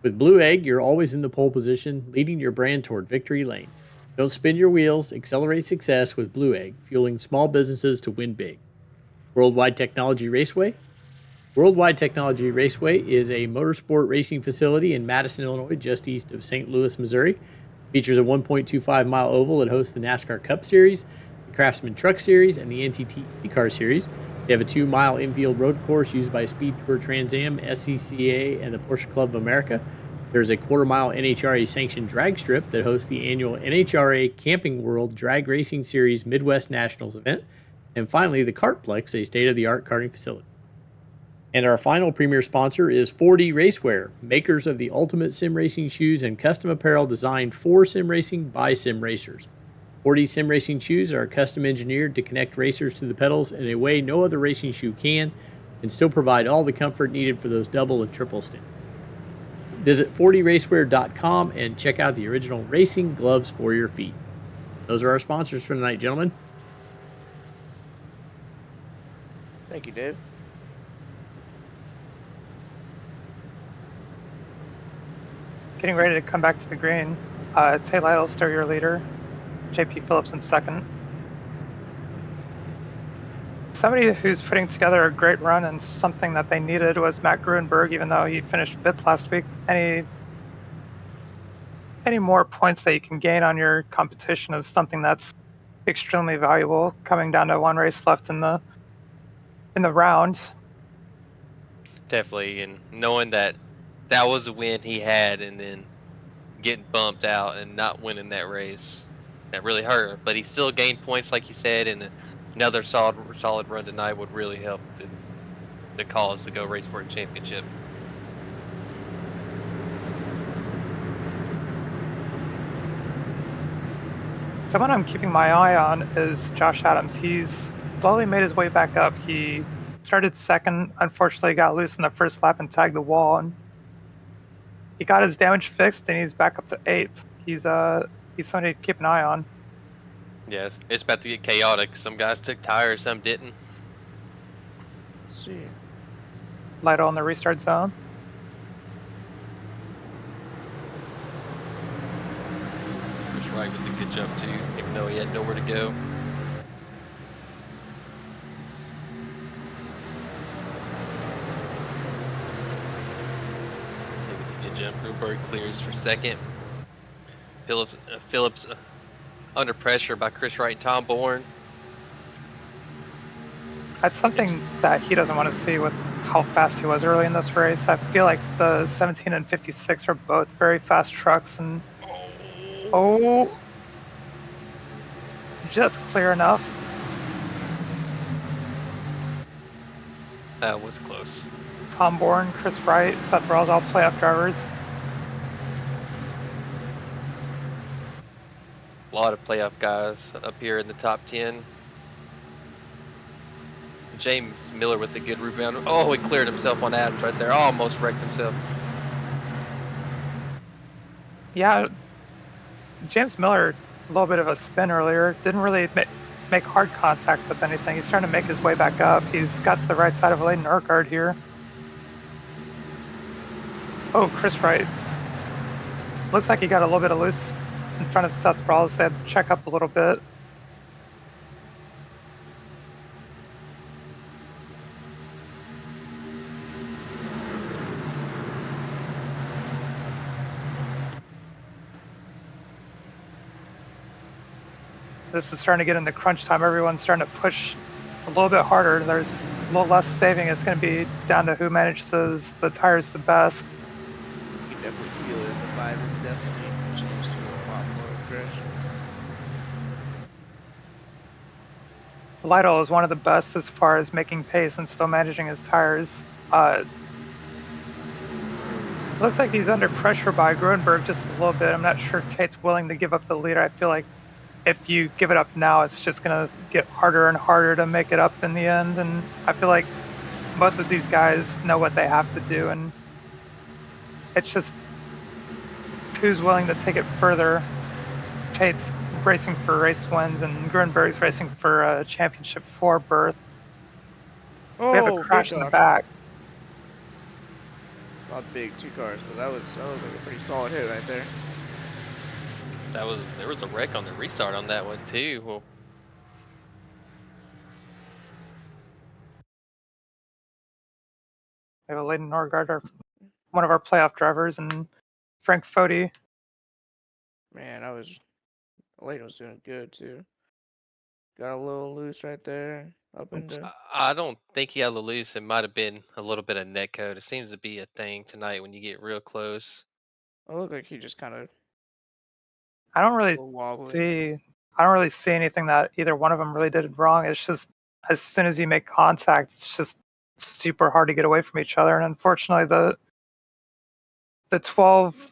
With Blue Egg, you're always in the pole position, leading your brand toward victory lane. Don't spin your wheels, accelerate success with Blue Egg, fueling small businesses to win big. Worldwide Technology Raceway. Worldwide Technology Raceway is a motorsport racing facility in Madison, Illinois, just east of St. Louis, Missouri. Features a 1.25-mile oval that hosts the NASCAR Cup Series, the Craftsman Truck Series, and the NTT Car Series. They have a 2-mile infield road course used by Speed Tour Trans Am, SCCA, and the Porsche Club of America. There's a quarter-mile NHRA-sanctioned drag strip that hosts the annual NHRA Camping World Drag Racing Series Midwest Nationals event. And finally, the Kartplex, a state-of-the-art karting facility. And our final premier sponsor is 4D Racewear, makers of the ultimate sim racing shoes and custom apparel designed for sim racing by sim racers. 4D sim racing shoes are custom engineered to connect racers to the pedals in a way no other racing shoe can, and still provide all the comfort needed for those double and triple stints. Visit 4dracewear.com and check out the original racing gloves for your feet. Those are our sponsors for tonight, gentlemen.
Thank you, Dave.
Getting ready to come back to the green. Tay Lytle, still your leader. JP Phillips in second. Somebody who's putting together a great run and something that they needed was Matt Gruenberg, even though he finished 5th last week. Any more points that you can gain on your competition is something that's extremely valuable, coming down to one race left in the round.
Definitely, and knowing that was a win he had, and then getting bumped out and not winning that race, that really hurt. But he still gained points, like you said, and another solid run tonight would really help the cause to go race for a championship.
Someone I'm keeping my eye on is Josh Adams. He's slowly made his way back up. He started second, unfortunately got loose in the first lap and tagged the wall, and he got his damage fixed, and he's back up to 8th. He's somebody to keep an eye on.
Yeah, it's about to get chaotic. Some guys took tires, some didn't.
Let's see.
Lytle in the restart zone.
Chris Wright with a good jump too, even though he had nowhere to go. Taking a good jump. Gruenberg clears for second. Phillips under pressure by Chris Wright and Tom Bourne.
That's something that he doesn't want to see with how fast he was early in this race. I feel like the 17 and 56 are both very fast trucks, and just clear enough.
That was close.
Tom Bourne, Chris Wright, Seth Rawls, all playoff drivers.
A lot of playoff guys up here in the top 10. James Miller with a good rebound. Oh, he cleared himself on Adams right there. Almost wrecked himself.
Yeah, James Miller, a little bit of a spin earlier. Didn't really make hard contact with anything. He's trying to make his way back up. He's got to the right side of Layden Urquhart here. Oh, Chris Wright. Looks like he got a little bit of loose in front of Seth Rawls. They had to check up a little bit. this is starting to get into crunch time. Everyone's starting to push a little bit harder. There's a little less saving. It's going to be down to who manages the tires the best.
You can definitely feel it. The vibe is definitely changed to a lot more aggression.
Lytle is one of the best as far as making pace and still managing his tires. Looks like he's under pressure by Grunberg just a little bit. I'm not sure Tate's willing to give up the lead. I feel like if you give it up now, it's just going to get harder and harder to make it up in the end. And I feel like both of these guys know what they have to do. And it's just who's willing to take it further. Tate's racing for race wins, and Grunberg's racing for a championship 4 berth. We have a crash in the back.
Not big, 2 cars, but that was like a pretty solid hit right there.
There was a wreck on the restart on that one too. Well,
We have a Leighton Norgard, one of our playoff drivers, and Frank Foti.
Man, Leighton was doing good too. Got a little loose right there, up into.
I don't think he had a loose. It might have been a little bit of net code. It seems to be a thing tonight when you get real close.
It looked like he just kind of.
I don't really
wobbly.
see anything that either one of them really did wrong. It's just as soon as you make contact, it's just super hard to get away from each other. And unfortunately, the 12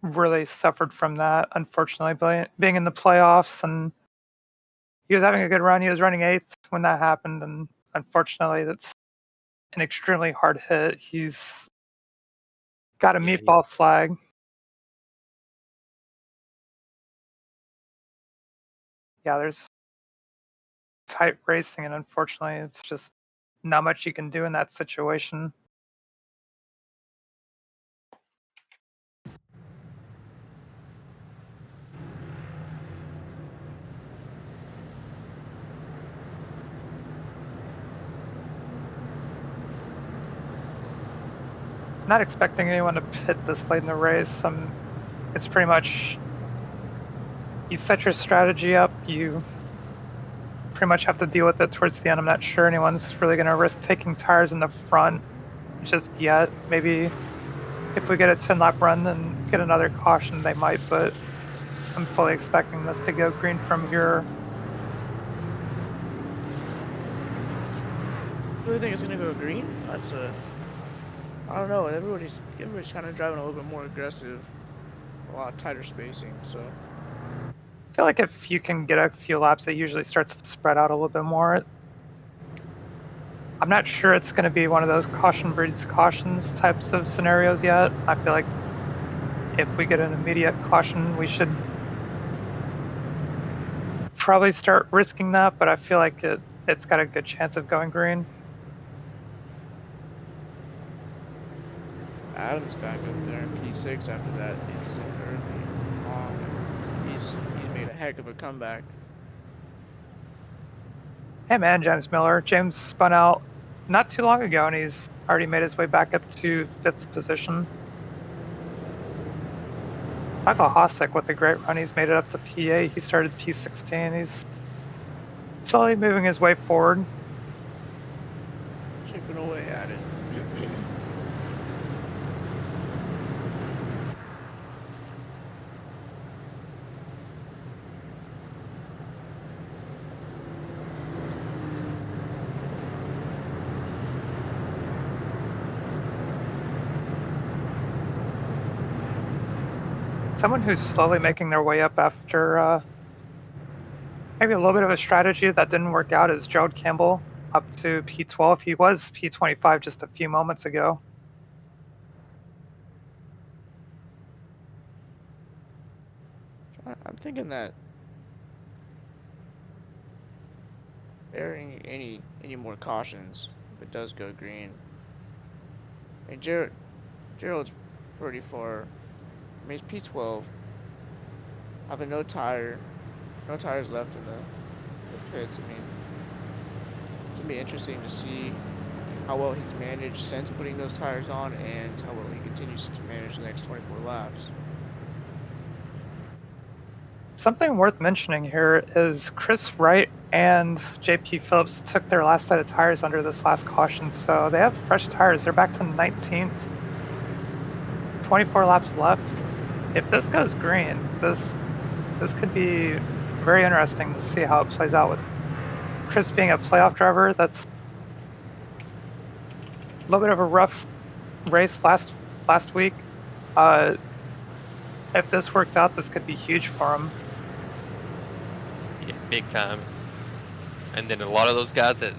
really suffered from that. Unfortunately, being in the playoffs, and he was having a good run. He was running 8th when that happened, and unfortunately, that's an extremely hard hit. He's got a meatball flag. Yeah, there's tight racing, and unfortunately, it's just not much you can do in that situation. Not expecting anyone to pit this late in the race. It's pretty much you set your strategy up, you pretty much have to deal with it towards the end. I'm not sure anyone's really going to risk taking tires in the front just yet. Maybe if we get a 10-lap run and get another caution, they might, but I'm fully expecting this to go green from here.
You really think it's gonna go green? I don't know. Everybody's kind of driving a little bit more aggressive, a lot tighter spacing. So
I feel like if you can get a few laps, it usually starts to spread out a little bit more. I'm not sure it's going to be one of those caution breeds cautions types of scenarios yet. I feel like if we get an immediate caution, we should probably start risking that, but I feel like it's got a good chance of going green.
Adam's back up there in P6 after that incident early on. He's made a heck of a comeback.
Hey man, James Miller. James spun out not too long ago, and he's already made his way back up to 5th position. Michael Hosek with a great run. He's made it up to P8. He started P16. He's slowly moving his way forward.
Chipping away at it.
Someone who's slowly making their way up after maybe a little bit of a strategy that didn't work out is Gerald Campbell up to P12. He was P25 just a few moments ago.
I'm thinking that bearing any more cautions if it does go green. I mean, Gerald's pretty far. I mean, he's P12. Having no tires left in the pits. I mean, it's gonna be interesting to see how well he's managed since putting those tires on and how well he continues to manage the next 24 laps.
Something worth mentioning here is Chris Wright and JP Phillips took their last set of tires under this last caution, so they have fresh tires. They're back to 19th. 24 laps left. If this goes green, this could be very interesting to see how it plays out with Chris being a playoff driver. That's a little bit of a rough race last week. If this worked out, this could be huge for him.
Yeah, big time. And then a lot of those guys that,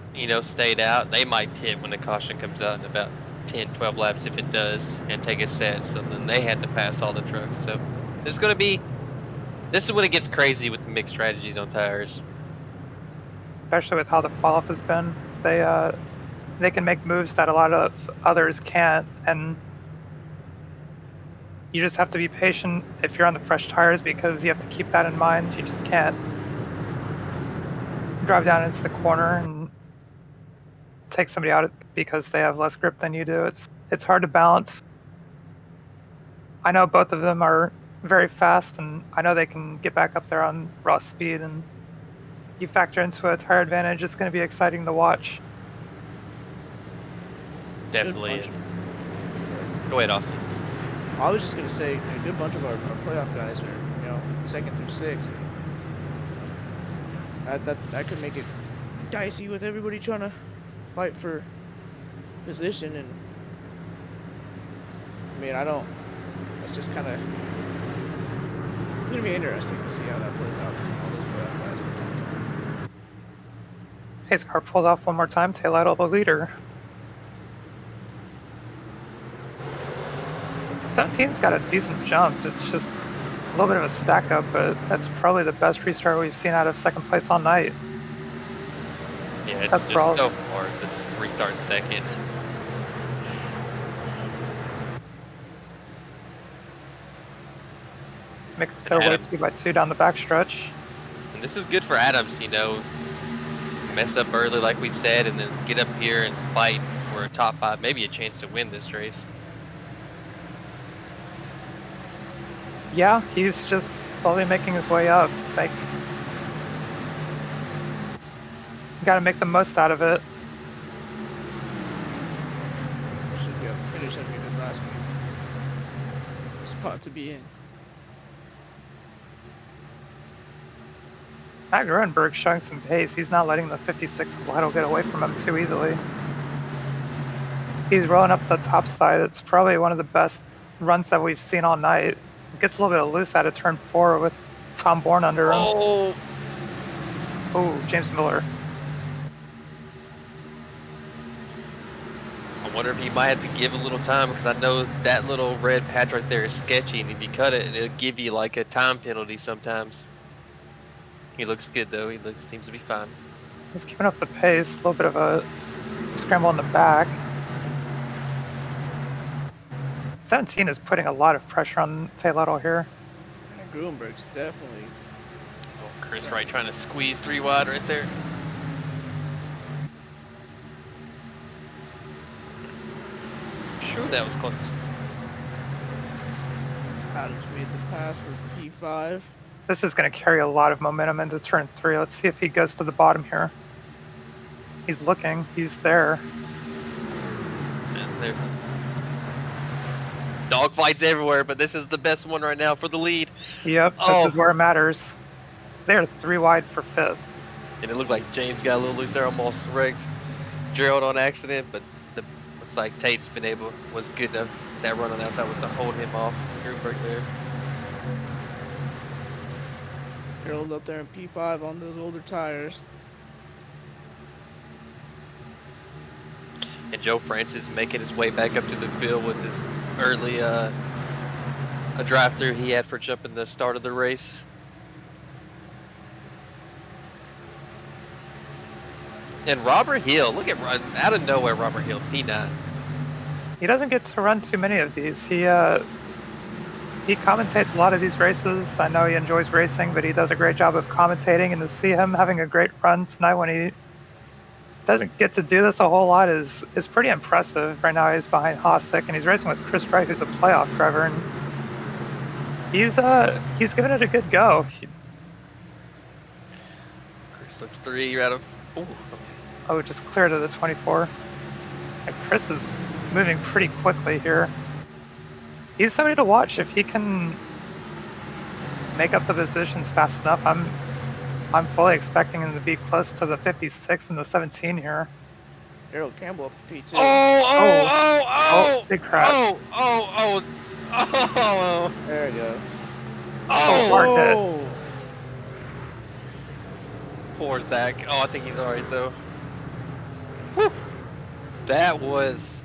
stayed out, they might pit when the caution comes out in about 10, 12 laps if it does, and take a set. So then they had to pass all the trucks. So there's going to be, this is when it gets crazy with the mixed strategies on tires.
Especially with how the fall off has been. They can make moves that a lot of others can't, and you just have to be patient if you're on the fresh tires, because you have to keep that in mind. You just can't drive down into the corner and take somebody out because they have less grip than you do. It's hard to balance. I know both of them are very fast, and I know they can get back up there on raw speed, and you factor into a tire advantage, it's going to be exciting to watch.
Definitely. Go ahead, Austin.
I was just going to say, a good bunch of our playoff guys are, 2nd through 6th. That could make it dicey with everybody trying to fight for position, and it's just kind of, it's going to be interesting to see how that plays out. All those playoff guys are talking.
Pace car pulls off one more time, tail out of the leader. 17's got a decent jump. It's just a little bit of a stack up, but that's probably the best restart we've seen out of second place all night.
Yeah, it's just so hard to restart second.
Make their way 2x2 down the backstretch.
And this is good for Adams, mess up early like we've said, and then get up here and fight for a top 5, maybe a chance to win this race.
Yeah, he's just slowly making his way up. Gotta make the most out of it.
Should go finish like we did last week. Spot to be in.
Matt Gruenberg's showing some pace. He's not letting the 56 Lido get away from him too easily. He's rolling up the top side. It's probably one of the best runs that we've seen all night. Gets a little bit loose out of turn 4 with Tom Bourne under him. Oh, James Miller.
I wonder if he might have to give a little time, because I know that little red patch right there is sketchy, and if you cut it, it'll give you like a time penalty sometimes. He looks good though. Seems to be fine.
He's keeping up the pace. A little bit of a scramble in the back. 17 is putting a lot of pressure on Taylor here.
And Gruenberg's definitely.
Oh, Chris Wright trying to squeeze 3 wide right there. Sure, that was close.
Adams made the pass for P5.
This is going to carry a lot of momentum into turn 3. Let's see if he goes to the bottom here. He's looking. He's there.
And there's dog fights everywhere, but this is the best one right now for the lead.
Yep, this is where it matters. They're 3 wide for 5th.
And it looked like James got a little loose there, almost wrecked Gerald on accident, but looks like Tate's was good enough. That run on the outside was to hold him off. Gruenberg there.
Gerald up there in P5 on those older tires.
And Joe Francis making his way back up to the field with his early a drive-through he had for jumping the start of the race. And Robert Hill, look at out of nowhere, Robert Hill, P9.
He doesn't get to run too many of these. He commentates a lot of these races. I know he enjoys racing, but he does a great job of commentating, and to see him having a great run tonight when he doesn't get to do this a whole lot is pretty impressive. Right now he's behind Hossack, and he's racing with Chris Wright, who's a playoff driver, and he's giving it a good go.
looks 3 out of. Ooh, okay.
Oh, just clear to the 24. And Chris is moving pretty quickly here. He's somebody to watch if he can make up the positions fast enough. I'm fully expecting him to be close to the 56 and the 17 here.
Daryl Campbell up P2.
Oh,
big crap.
Oh.
There we go.
hard hit.
Oh!
Poor Zach. Oh, I think he's alright though. Woo. That was.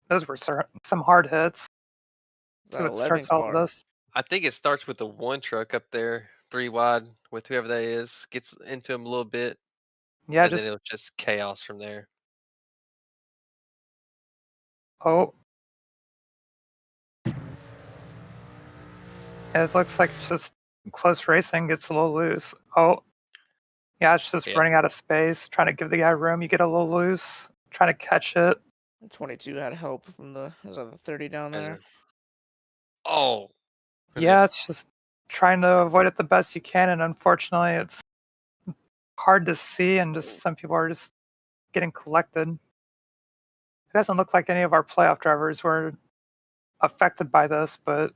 Those were some hard hits.
That
See what
11
starts all of
car.
this.
I think it starts with the 1 truck up there, 3 wide, with whoever that is, gets into him a little bit,
Yeah,
and
just
then it was just chaos from there.
oh. It looks like it's just close racing gets a little loose. Oh. Yeah, it's just
Yeah.
running out of space, trying to give the guy room. You get a little loose, trying to catch it.
22 had help from the 30 down there.
Oh. And
Yeah,
there's-
it's just trying to avoid it the best you can, and unfortunately, it's hard to see, and just some people are just getting collected. It doesn't look like any of our playoff drivers were affected by this, but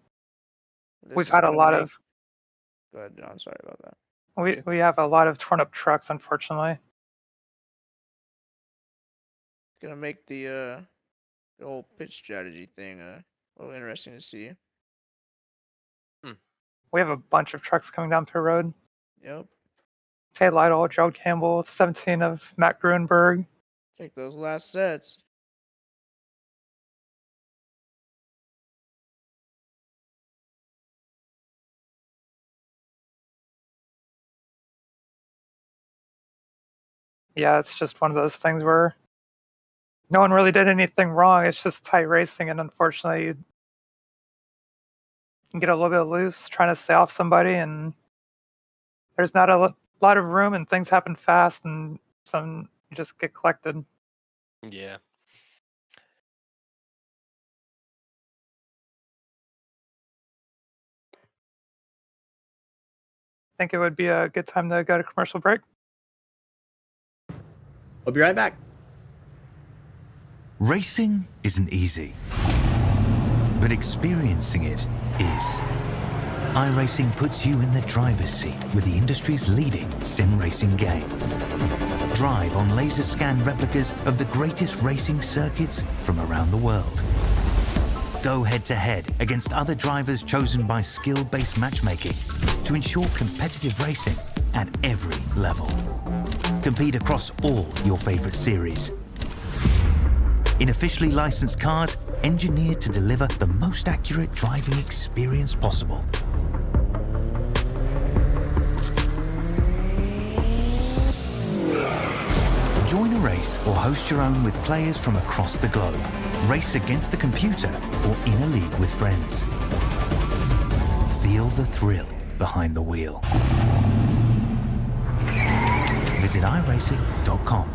This
we've
is
had a
gonna
lot
make-
of
Go ahead, John. Sorry about that.
we have a lot of torn up trucks, unfortunately.
It's gonna make the whole pitch strategy thing a little interesting to see.
We have a bunch of trucks coming down pit road.
Yep.
Tate Lytle, Gerald Campbell, 17 of Matt Gruenberg.
Take those last sets.
Yeah, it's just one of those things where no one really did anything wrong. It's just tight racing, and unfortunately, you can get a little bit loose trying to stay off somebody, and there's not a lot of room, and things happen fast, and some you just get collected.
Yeah.
I think it would be a good time to go to commercial break.
We'll be right back.
Racing isn't easy, but experiencing it is. iRacing puts you in the driver's seat with the industry's leading sim racing game. Drive on laser scan replicas of the greatest racing circuits from around the world. Go head to head against other drivers chosen by skill-based matchmaking to ensure competitive racing at every level. Compete across all your favorite series. In officially licensed cars, engineered to deliver the most accurate driving experience possible. Join a race or host your own with players from across the globe. Race against the computer or in a league with friends. Feel the thrill behind the wheel. Visit iRacing.com.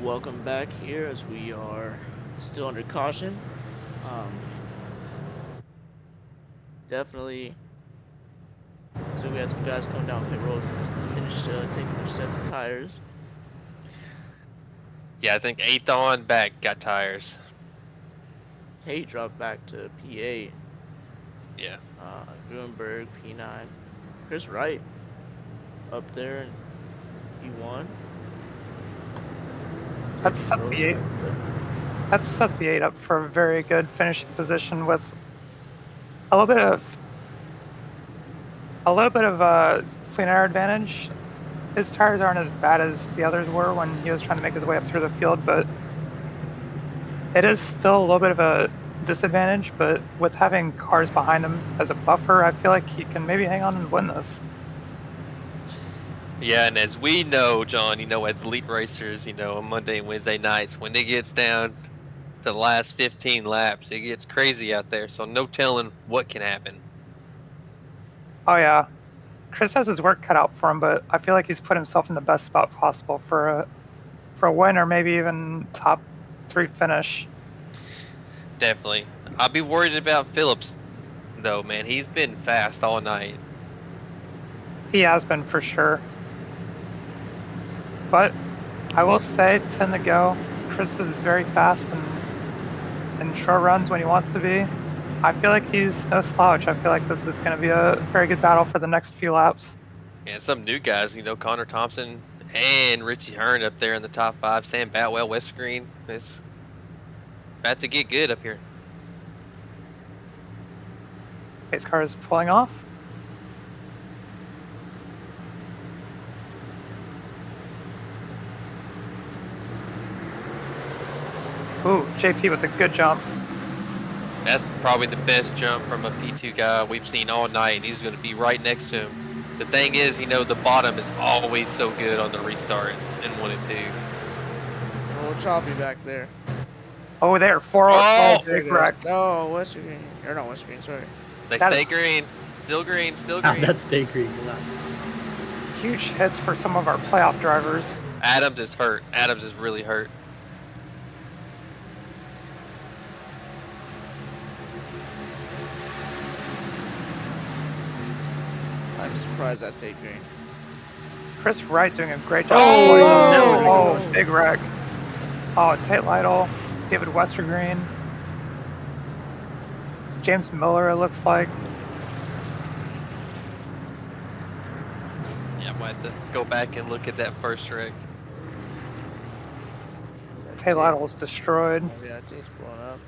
Welcome back here as we are still under caution. Definitely. So we had some guys come down pit road to finish taking their sets of tires.
Yeah, I think 8th on back got tires.
Tate dropped back to P8.
Yeah.
Gruenberg P9. Chris Wright up there in P1.
That's set the 8 up for a very good finishing position with a little bit of clean air advantage. His tires aren't as bad as the others were when he was trying to make his way up through the field, but it is still a little bit of a disadvantage. But with having cars behind him as a buffer, I feel like he can maybe hang on and win this.
Yeah, and as we know, John, as elite racers, on Monday and Wednesday nights, when it gets down to the last 15 laps, it gets crazy out there. So no telling what can happen.
Oh yeah, Chris has his work cut out for him, but I feel like he's put himself in the best spot possible for a win or maybe even top 3 finish.
Definitely. I'll be worried about Phillips, though, man. He's been fast all night.
He has been for sure. But I will say, 10 to go. Chris is very fast and in short runs when he wants to be. I feel like he's no slouch. I feel like this is going to be a very good battle for the next few laps.
And some new guys, Connor Thompson and Richie Hearn up there in the top 5. Sam Batwell, West Green. It's about to get good up here.
Pace car is pulling off. Ooh, JP with a good jump.
That's probably the best jump from a P2 guy we've seen all night, and he's going to be right next to him. The thing is, the bottom is always so good on the restart in 1 and 2.
A little choppy back there.
Oh, there, 4
Oh!
big wreck.
No, West Green. Or not West Green, sorry.
They
That
stay
is-
green. Still green, still
How'd
green.
that stay green?
Huge hits for some of our playoff drivers.
Adams is hurt. Adams is really hurt.
I'm surprised that stayed green.
Chris Wright doing a great job.
Oh,
Oh, big wreck. Oh, Tate Lytle, David Westergreen, James Miller, it looks like.
Yeah, I might have to go back and look at that first wreck.
Tate Lytle was destroyed.
Oh, yeah, Tate's blown up.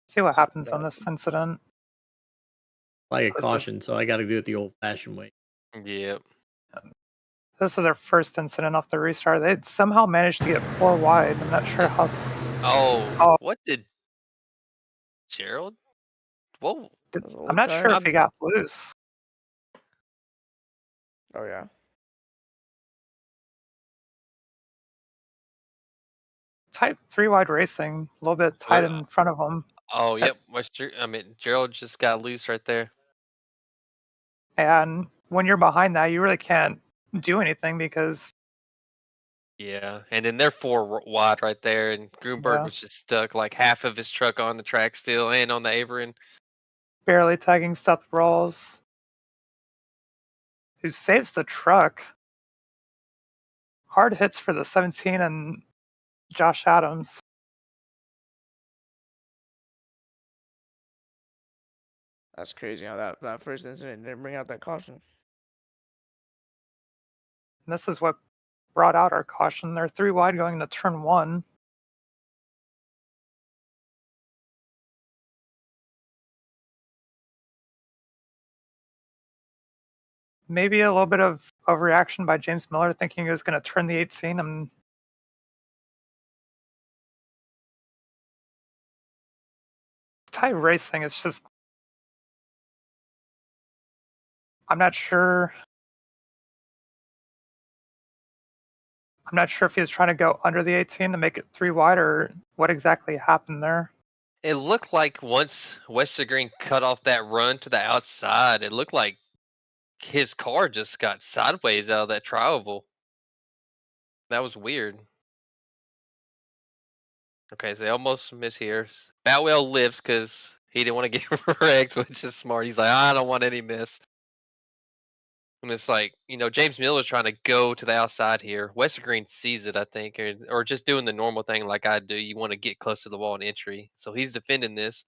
See what happens on this incident.
Like a
This is-
caution, so I got to do it the old-fashioned way.
Yep.
This is our first incident off the restart. They somehow managed to get 4 wide. I'm not sure how.
Oh, what did Gerald? Whoa.
Those old
I'm not sure
tires.
if he got loose.
Oh, yeah.
Type 3 wide racing, a little bit tight in front of him.
Oh, yep. Gerald just got loose right there.
And when you're behind that, you really can't do anything because
Yeah, and then they're 4 wide right there, and Grunberg
Yeah.
was just stuck like half of his truck on the track still, and on the apron.
barely tagging Seth Rawls, who saves the truck. Hard hits for the 17 and Josh Adams.
That's crazy how that first incident didn't bring out that caution.
And this is what brought out our caution. They're 3 wide going into turn 1. Maybe a little bit of overreaction by James Miller, thinking he was going to turn the 18. Tight racing. It's just I'm not sure if he was trying to go under the 18 to make it 3 wide or what exactly happened there.
It looked like once Westergreen cut off that run to the outside, it looked like his car just got sideways out of that trioval. That was weird. Okay, so they almost missed here. Batwell lives because he didn't want to get wrecked, which is smart. He's like, I don't want any miss. And it's like, James Miller's trying to go to the outside here. Westergreen sees it, I think, or just doing the normal thing like I do. You want to get close to the wall and entry. So he's defending this.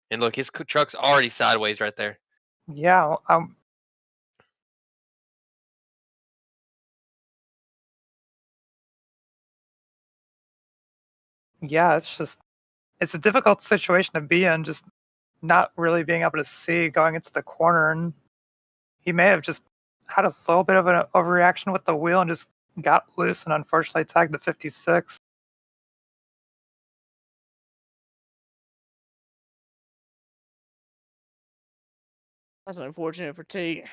And look, his truck's already sideways right there.
Yeah, Yeah, it's a difficult situation to be in, just not really being able to see going into the corner, and he may have just had a little bit of an overreaction with the wheel and just got loose and unfortunately tagged the 56.
That's unfortunate for Tate.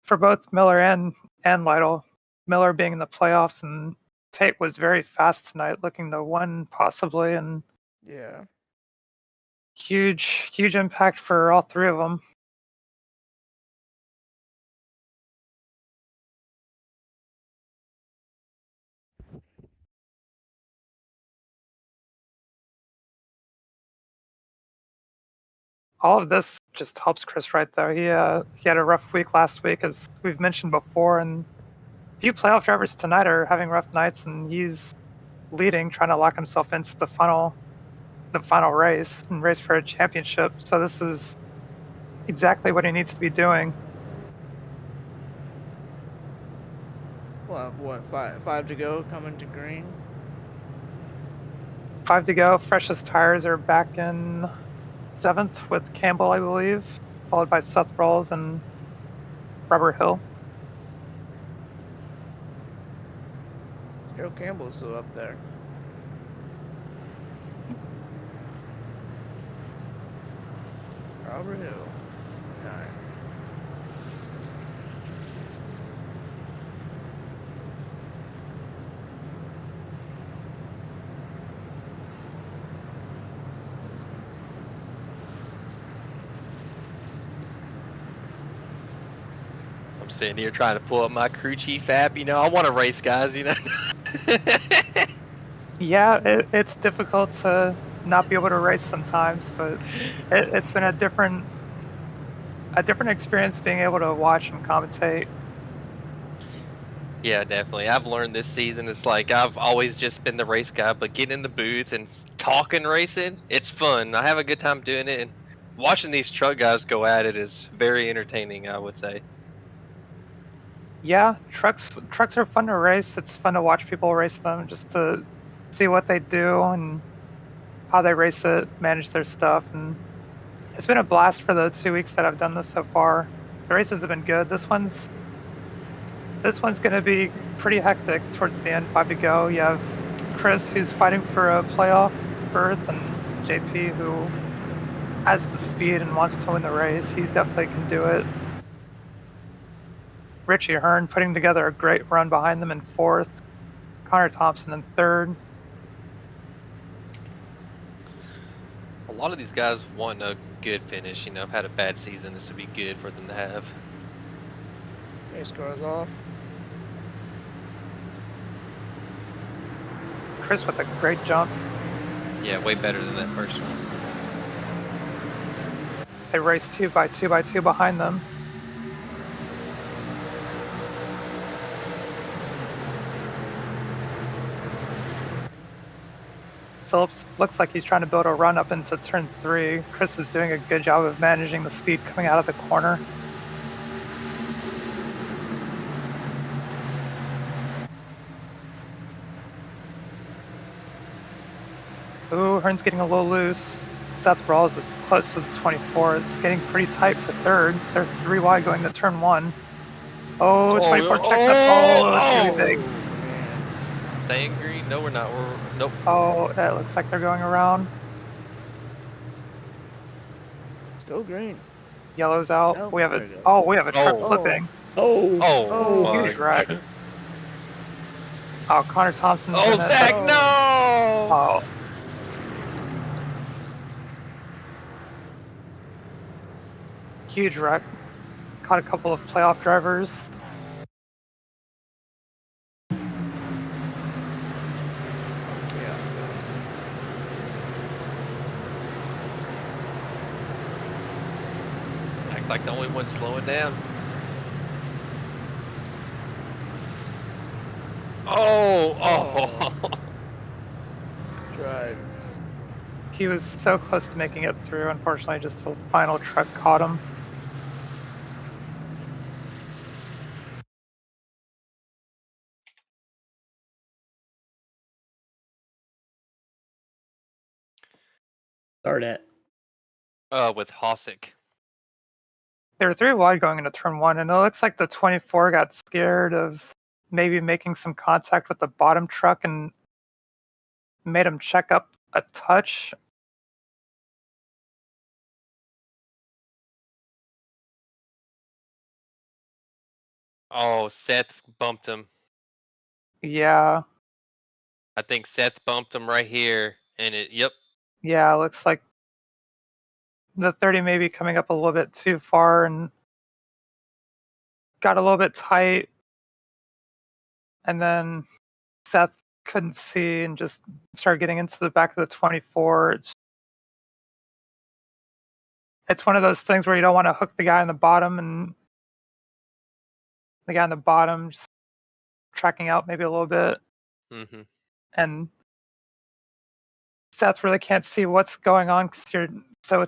For both Miller and Lytle, Miller being in the playoffs and Tate was very fast tonight, looking to win possibly, and
Yeah.
huge impact for all three of them. All of this just helps Chris Wright though. He had a rough week last week, as we've mentioned before, and a few playoff drivers tonight are having rough nights, and he's leading, trying to lock himself into the final race and race for a championship. So this is exactly what he needs to be doing.
Well, what, five to go, coming to green?
5 to go. Freshest tires are back in 7th with Campbell, I believe, followed by Seth Rawls and Robert Hill.
Harold Campbell's still up there. Robert Hill. 9.
I'm sitting here trying to pull up my crew chief app. You know, I want to race, guys. You know.
Yeah, it's difficult to not be able to race sometimes, but it's been a different experience being able to watch and commentate.
Yeah, definitely. I've learned this season. It's like I've always just been the race guy, but getting in the booth and talking racing, it's fun. I have a good time doing it, and watching these truck guys go at it is very entertaining, I would say.
Yeah, trucks are fun to race. It's fun to watch people race them, just to see what they do and how they race it, manage their stuff, and it's been a blast for the 2 weeks that I've done this so far. The races have been good. This one's going to be pretty hectic towards the end. 5 to go. You have Chris, who's fighting for a playoff berth, and JP, who has the speed and wants to win the race. He definitely can do it. Richie Hearn putting together a great run behind them in 4th. Connor Thompson in 3rd.
A lot of these guys want a good finish. You know, I've had a bad season. This would be good for them to have.
Race car's off.
Chris with a great jump.
Yeah, way better than that first one.
They race 2 by 2 by 2 behind them. Phillips looks like he's trying to build a run up into turn 3. Chris is doing a good job of managing the speed coming out of the corner. Ooh, Hearn's getting a little loose. Seth Rawls is close to the 24. It's getting pretty tight for 3rd. They're 3 wide going to turn 1. Oh, 24 checked up. Oh, it's gonna be big.
Staying green? No, we're not. Nope.
Oh, it looks like they're going around.
Still green.
Yellow's out.
Nope,
We have
there
a
you go.
oh, we have a truck
Oh.
flipping.
Oh,
Huge wreck. Oh, Connor Thompson's
Oh,
in it.
Zach, no!
Oh. Huge wreck. Caught a couple of playoff drivers.
Zach's like the only one slowing down. Oh.
Drive.
He was so close to making it through. Unfortunately, just the final truck caught him.
Start at.
With Hossack.
They were 3 wide going into turn 1, and it looks like the 24 got scared of maybe making some contact with the bottom truck and made him check up a touch.
Oh, Seth bumped him.
Yeah.
I think Seth bumped him right here, and yep.
Yeah, it looks like the 30 may be coming up a little bit too far and got a little bit tight. And then Seth couldn't see and just started getting into the back of the 24. It's one of those things where you don't want to hook the guy on the bottom, and the guy on the bottom just tracking out maybe a little bit.
Mm-hmm.
And Seth really can't see what's going on because you're so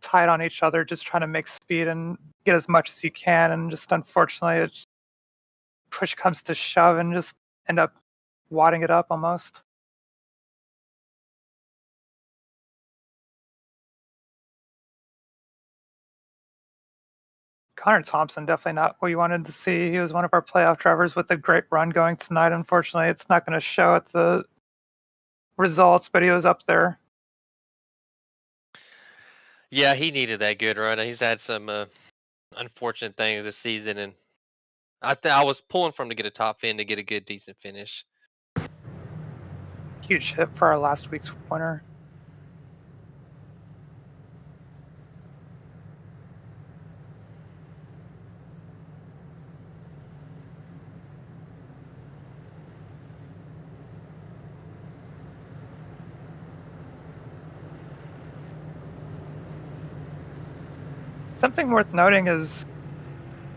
tight on each other, just trying to make speed and get as much as you can. And just unfortunately, it just, push comes to shove and just end up wadding it up almost. Connor Thompson, definitely not what you wanted to see. He was one of our playoff drivers with a great run going tonight. Unfortunately, it's not going to show at the results, but he was up there.
Yeah, he needed that good run. He's had some unfortunate things this season, and I was pulling for him to get a top fin to get a good, decent finish.
Huge hit for our last week's winner. Something worth noting is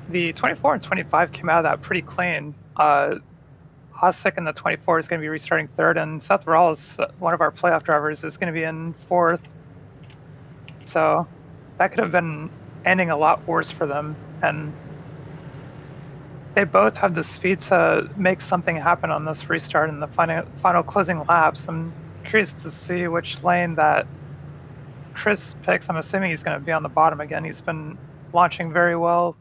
the 24 and 25 came out of that pretty clean. Hossack in the 24 is going to be restarting third, and Seth Rawls, one of our playoff drivers, is going to be in fourth. So that could have been ending a lot worse for them. And they both have the speed to make something happen on this restart in the final closing laps. I'm curious to see which lane that Chris picks. I'm assuming he's going to be on the bottom again. He's been launching very well.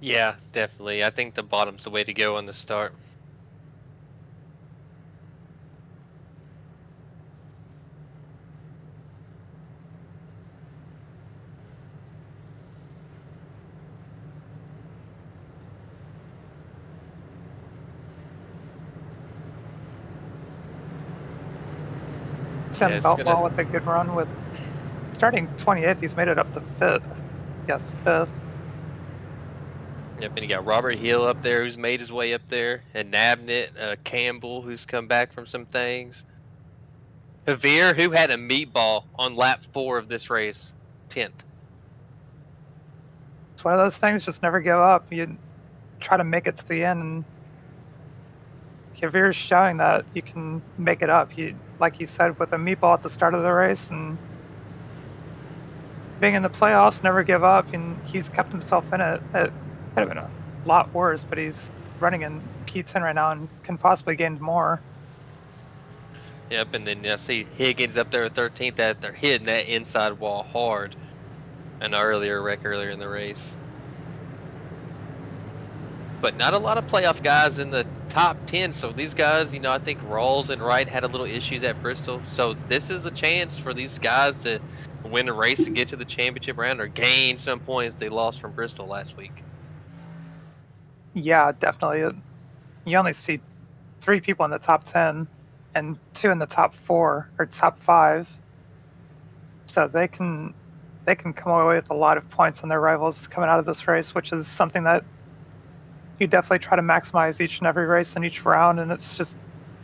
Yeah, definitely. I think the bottom's the way to go on the start.
Sam Beltwell with a good run with starting 28th. He's made it up to 5th. Yes, 5th.
Yep, and you got Robert Hill up there who's made his way up there, and Nabnett, Campbell who's come back from some things. Javier, who had a meatball on lap 4 of this race, 10th.
It's one of those things, just never give up. You try to make it to the end, and Javier's showing that you can make it up. He, like he said, with a meatball at the start of the race and being in the playoffs, never give up, and he's kept himself in it. It could have been a lot worse, but he's running in P10 right now and can possibly gain more.
Yep, and then I see Higgins up there at 13th. That they're hitting that inside wall hard. An earlier wreck earlier in the race. But not a lot of playoff guys in the top 10. So these guys, you know, I think Rawls and Wright had a little issues at Bristol. So this is a chance for these guys to win a race and get to the championship round or gain some points they lost from Bristol last week.
Yeah, definitely. You only see 3 people in the top 10 and 2 in the top 4 or top 5. So they can come away with a lot of points on their rivals coming out of this race, which is something that you definitely try to maximize each and every race and each round, and it's just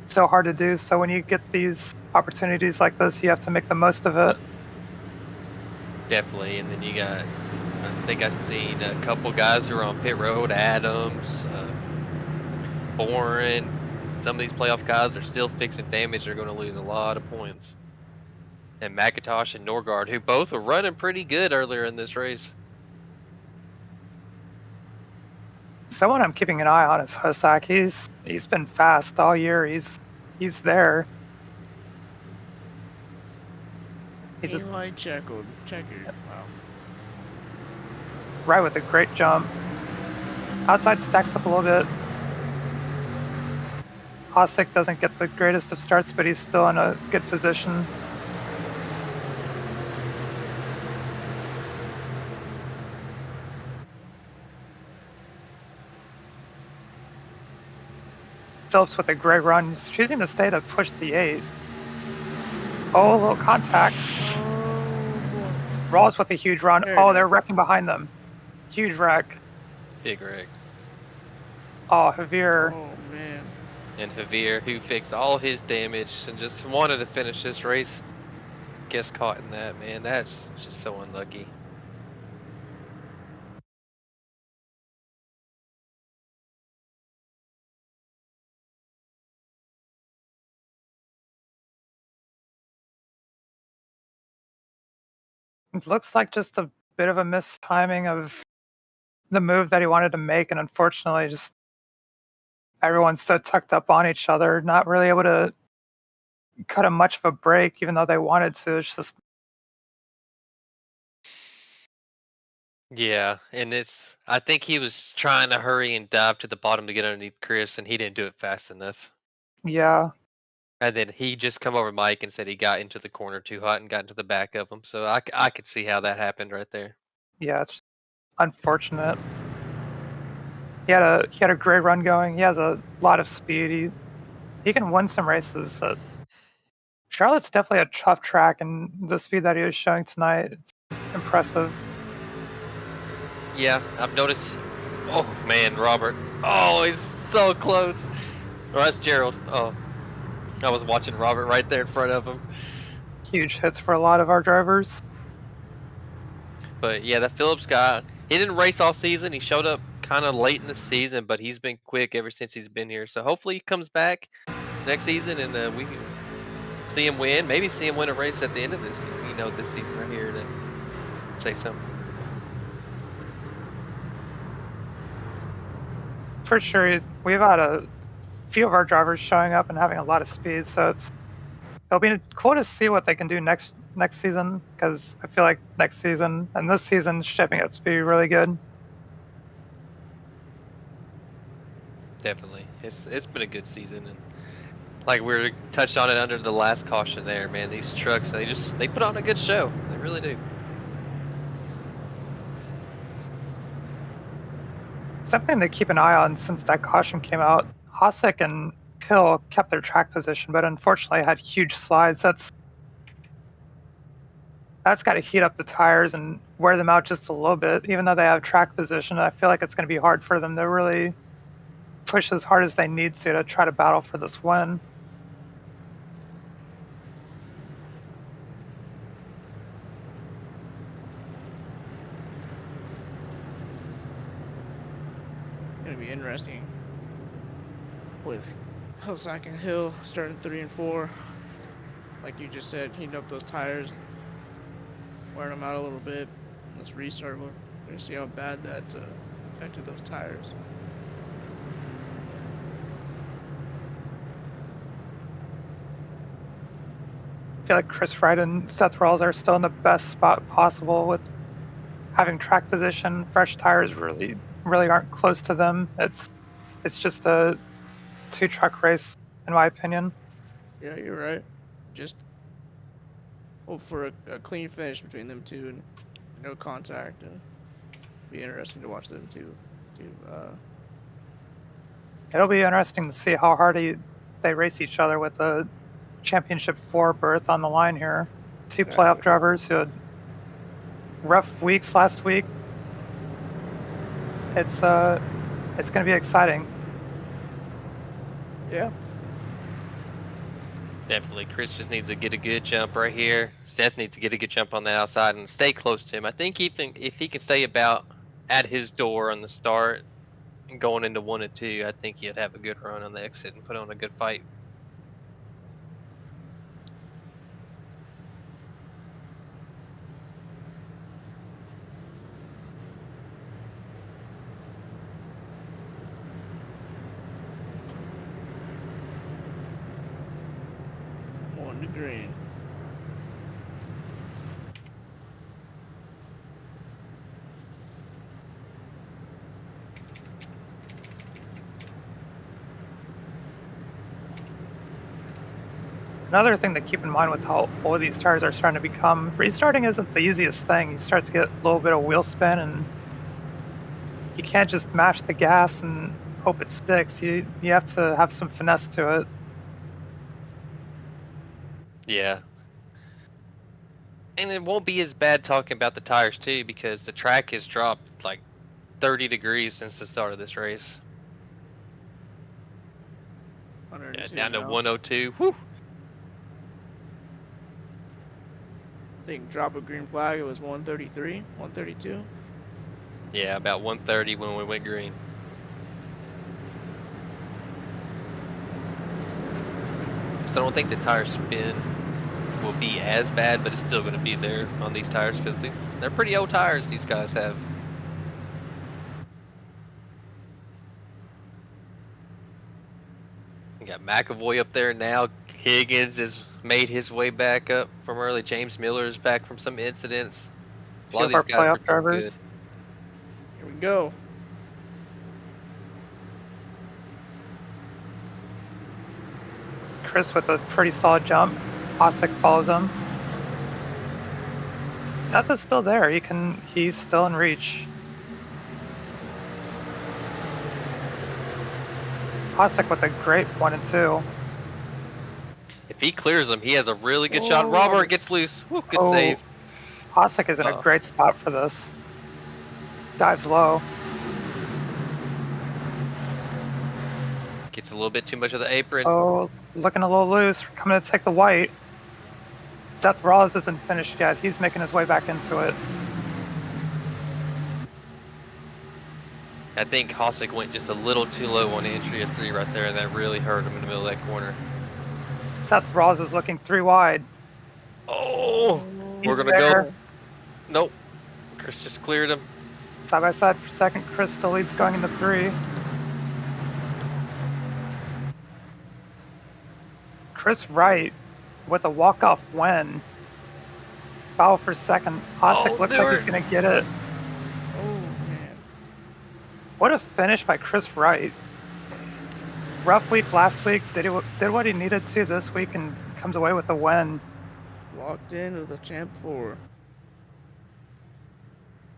so hard to do. So when you get these opportunities like this, you have to make the most of it.
Definitely, and then you got, I think I've seen a couple guys who are on pit road, Adams, Boren. Some of these playoff guys are still fixing damage. They're going to lose a lot of points. And McIntosh and Norgard, who both were running pretty good earlier in this race.
Someone I'm keeping an eye on is Hosak. He's been fast all year. He's there. He just
Inline checkered. Wow.
right with a great jump. Outside stacks up a little bit. Hosak doesn't get the greatest of starts, but he's still in a good position. Phillips with a great run. He's choosing to stay to push the 8. Oh, a little contact. Rawls with a huge run. Oh, they're wrecking behind them. Huge wreck.
Big wreck.
Oh, Javier.
Oh man.
And Javier, who fixed all his damage and just wanted to finish this race, gets caught in that, man. That's just so unlucky.
It looks like just a bit of a mistiming of the move that he wanted to make, and unfortunately just everyone's so tucked up on each other, not really able to cut him much of a break, even though they wanted to. It's just
Yeah, and I think he was trying to hurry and dive to the bottom to get underneath Chris, and he didn't do it fast enough.
yeah.
And then he just come over Mike and said he got into the corner too hot and got into the back of him. So I could see how that happened right there.
Yeah, it's unfortunate. He had a great run going. He has a lot of speed. He can win some races. Charlotte's definitely a tough track, and the speed that he was showing tonight, it's impressive.
Yeah, I've noticed. Oh man, Robert. Oh, he's so close. Oh, that's Gerald. Oh, I was watching Robert right there in front of him.
Huge hits for a lot of our drivers.
But yeah, that Phillips guy, he didn't race all season. He showed up kind of late in the season, but he's been quick ever since he's been here. So hopefully he comes back next season and we can see him win. Maybe see him win a race at the end of this season right here to say something.
For sure, we've had a few of our drivers showing up and having a lot of speed, so it'll be cool to see what they can do next season, because I feel like next season and this season is shaping up to be really good.
Definitely, it's been a good season, and like we touched on it under the last caution there, man. These trucks, they put on a good show. They really do.
Something to keep an eye on since that caution came out. Hosek and Hill kept their track position, but unfortunately had huge slides. That's got to heat up the tires and wear them out just a little bit. Even though they have track position, I feel like it's going to be hard for them to really push as hard as they need to try to battle for this win.
Gonna be interesting with Hosak and Hill starting 3 and 4. Like you just said, heating up those tires, wearing them out a little bit. Let's restart. We're gonna see how bad that affected those tires.
I feel like Chris Wright and Seth Rawls are still in the best spot possible with having track position. Fresh tires really aren't close to them. It's just a 2-truck race, in my opinion.
Yeah, you're right. Just hope for a clean finish between them two and no contact, and be interesting to watch them two.
It'll be interesting to see how hard they race each other with the championship 4 berth on the line here. 2 playoff drivers who had rough weeks last week. It's going to be exciting.
Yeah.
Definitely, Chris just needs to get a good jump right here. Seth needs to get a good jump on the outside and stay close to him. I think if he can stay about at his door on the start and going into 1 and 2, I think he'd have a good run on the exit and put on a good fight.
to green.
Another thing to keep in mind with how old these tires are starting to become, restarting isn't the easiest thing. You start to get a little bit of wheel spin, and you can't just mash the gas and hope it sticks. You have to have some finesse to it.
Yeah. And it won't be as bad talking about the tires too, because the track has dropped like 30 degrees since the start of this race. Yeah,
102
down to
now.
102. Whew.
I think drop a green flag, it was 133, 132.
Yeah, about 130 when we went green. So I don't think the tire spin will be as bad, but it's still going to be there on these tires because they're pretty old tires these guys have. You got McAvoy up there now. Higgins has made his way back up from early. James Miller is back from some incidents. A
Few
lot of
of
these
our
guys are
playoff
doing good.
drivers.
Here we go.
Chris with a pretty solid jump. Osick follows him. Seth is still there. He's still in reach. Osick with a great 1 and 2.
If he clears them, he has a really good shot.
Oh.
Robert gets loose. Woo, good save.
Osick is in a great spot for this. Dives low.
Gets a little bit too much of the apron.
Oh, looking a little loose. Coming to take the white. Seth Rollins isn't finished yet. He's making his way back into it.
I think Hosick went just a little too low on entry of 3 right there, and that really hurt him in the middle of that corner.
Seth Rollins is looking 3 wide.
Oh, we're
He's
gonna
there.
go. Nope. Chris just cleared him.
Side by side for second. Chris still leads going into 3. Chris Wright with a walk-off win. Foul for second. Osick looks like he's going to get it.
Oh, man.
What a finish by Chris Wright. Rough week last week. Did what he needed to this week and comes away with a win.
Locked in with a champ 4.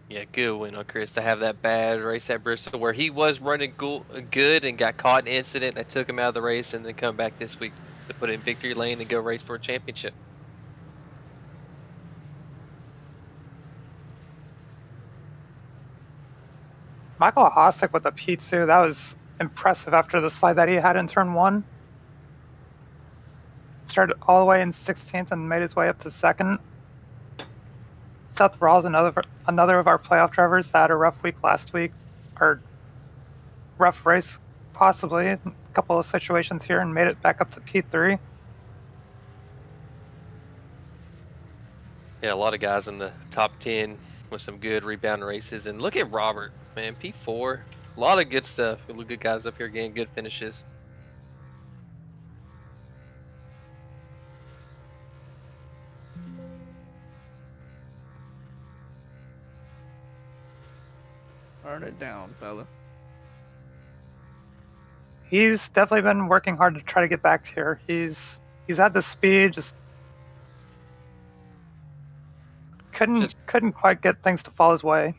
Yeah, good win on Chris to have that bad race at Bristol where he was running good and got caught in an incident that took him out of the race, and then come back this week to put it in victory lane and go race for a championship.
Michael Hosick with a P2. That was impressive after the slide that he had in turn 1. Started all the way in 16th and made his way up to second. Seth Rawls, another of our playoff drivers that had a rough week last week, or rough race possibly, a couple of situations here, and made it back up to P3.
Yeah, a lot of guys in the top 10 with some good rebound races. And look at Robert, man, P4. A lot of good stuff. Good guys up here getting good finishes.
Burn it down, fella.
He's definitely been working hard to try to get back here. He's had the speed, just couldn't quite get things to fall his way.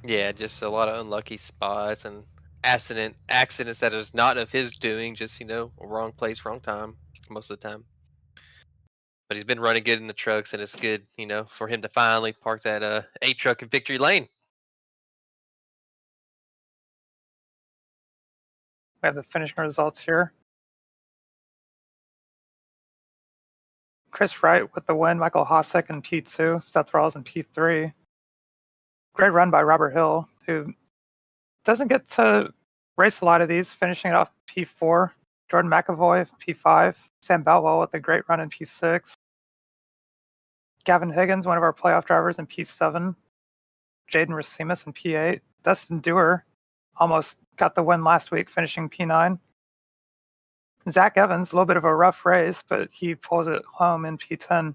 Yeah, just a lot of unlucky spots and accidents that is not of his doing, just, wrong place, wrong time most of the time. But he's been running good in the trucks, and it's good, for him to finally park that 8 truck in victory lane.
We have the finishing results here. Chris Wright with the win, Michael Hosick in P2, Seth Rawls in P3. Great run by Robert Hill, who doesn't get to race a lot of these, finishing it off P4. Jordan McAvoy, P5. Sam Boutwell with a great run in P6. Gavin Higgins, one of our playoff drivers, in P7. Jaden Racimus in P8. Dustin Dewar almost got the win last week, finishing P9. Zach Evans, a little bit of a rough race, but he pulls it home in P10.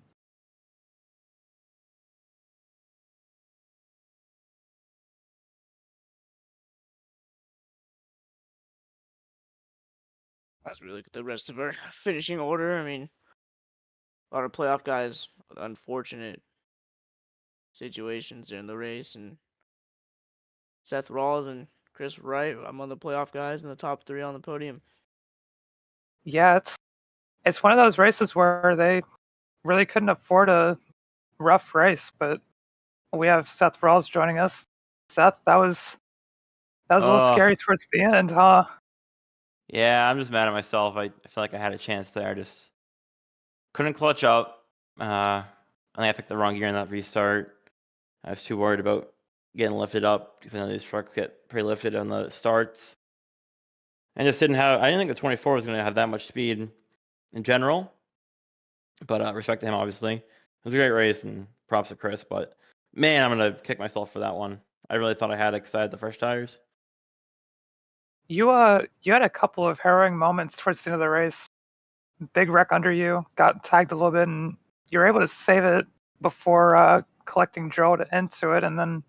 As we look at the rest of our finishing order, I mean, a lot of playoff guys with unfortunate situations in the race, and Seth Rawls and Chris Wright among the playoff guys in the top 3 on the podium.
Yeah, it's one of those races where they really couldn't afford a rough race, but we have Seth Rawls joining us. Seth, that was a little scary towards the end, huh?
Yeah, I'm just mad at myself. I feel like I had a chance there. I just couldn't clutch up. I think I picked the wrong gear in that restart. I was too worried about getting lifted up because I know these trucks get pretty lifted on the starts. And just didn't have. I didn't think the 24 was going to have that much speed in general. But respect to him, obviously. It was a great race, and props to Chris. But man, I'm going to kick myself for that one. I really thought I had it because I had the fresh tires.
You had a couple of harrowing moments towards the end of the race. Big wreck under you, got tagged a little bit, and you were able to save it before collecting drilled into it. And then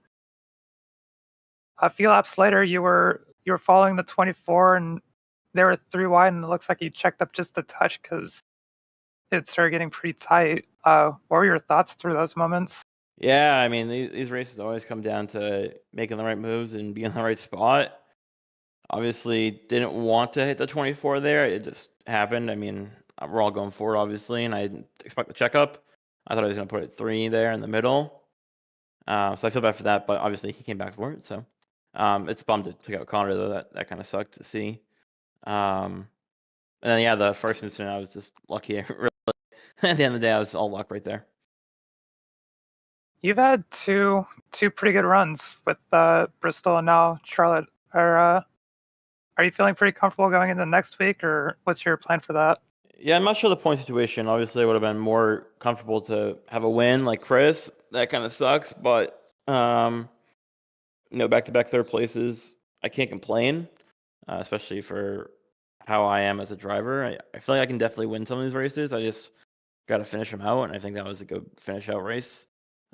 a few laps later, you were following the 24, and they were 3 wide, and it looks like you checked up just a touch because it started getting pretty tight. What were your thoughts through those moments?
Yeah, I mean, these races always come down to making the right moves and being in the right spot. Obviously, didn't want to hit the 24 there. It just happened. I mean, we're all going forward, obviously, and I didn't expect the checkup. I thought I was going to put it 3 there in the middle. So I feel bad for that, but obviously he came back for it. So it's bummed to take out Connor, though. That kind of sucked to see. And then, yeah, the first incident, I was just lucky. Really. At the end of the day, I was all luck right there.
You've had two pretty good runs with Bristol and now Charlotte. Are you feeling pretty comfortable going into next week, or what's your plan for that?
Yeah, I'm not sure the point situation. Obviously, it would have been more comfortable to have a win like Chris. That kind of sucks, but back-to-back third places, I can't complain, especially for how I am as a driver. I feel like I can definitely win some of these races. I just got to finish them out, and I think that was a good finish-out race.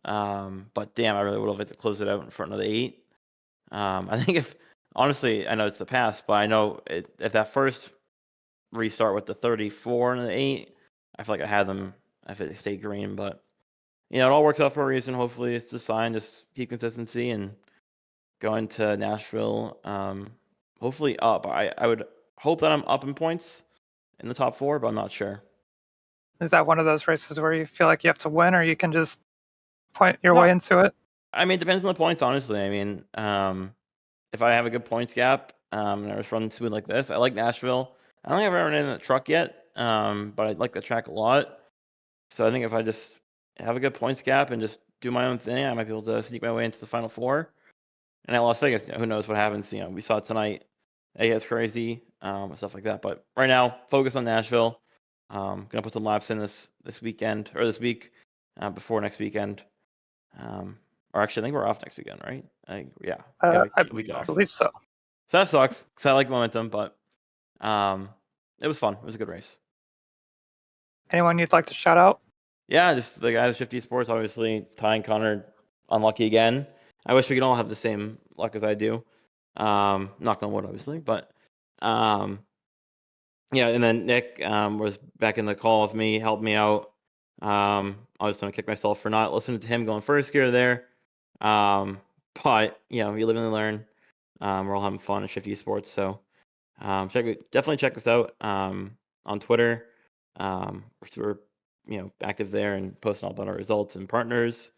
But damn, I really would have liked to close it out in front of the 8. I think honestly, I know it's the past, but I know if that first restart with the 34 and the 8, I feel like I had them if it stayed green. But it all works out for a reason. Hopefully, it's the sign. Just keep consistency and going to Nashville. Hopefully up. I would hope that I'm up in points in the top 4, but I'm not sure.
Is that one of those races where you feel like you have to win, or you can just point your way into it?
I mean, it depends on the points, honestly. I mean, if I have a good points gap, and I was running smooth like this, I like Nashville. I don't think I've ever run in a truck yet, but I like the track a lot. So I think if I just have a good points gap and just do my own thing, I might be able to sneak my way into the final 4. And at Las Vegas, who knows what happens? We saw it tonight. It gets crazy, stuff like that. But right now, focus on Nashville. Gonna put some laps in this weekend or this week before next weekend. Or actually, I think we're off next weekend, right?
I
week off.
believe so.
So that sucks because I like momentum, but it was fun. It was a good race.
Anyone you'd like to shout out?
Yeah, just the guys at Shifty Sports, obviously. Ty and Connor, unlucky again. I wish we could all have the same luck as I do. Knock on wood, obviously, but yeah. And then Nick was back in the call with me, helped me out. I was going to kick myself for not listening to him going first gear there. But you live and learn. We're all having fun at Shifty Sports, so definitely check us out on Twitter. We're active there and posting all about our results and partners.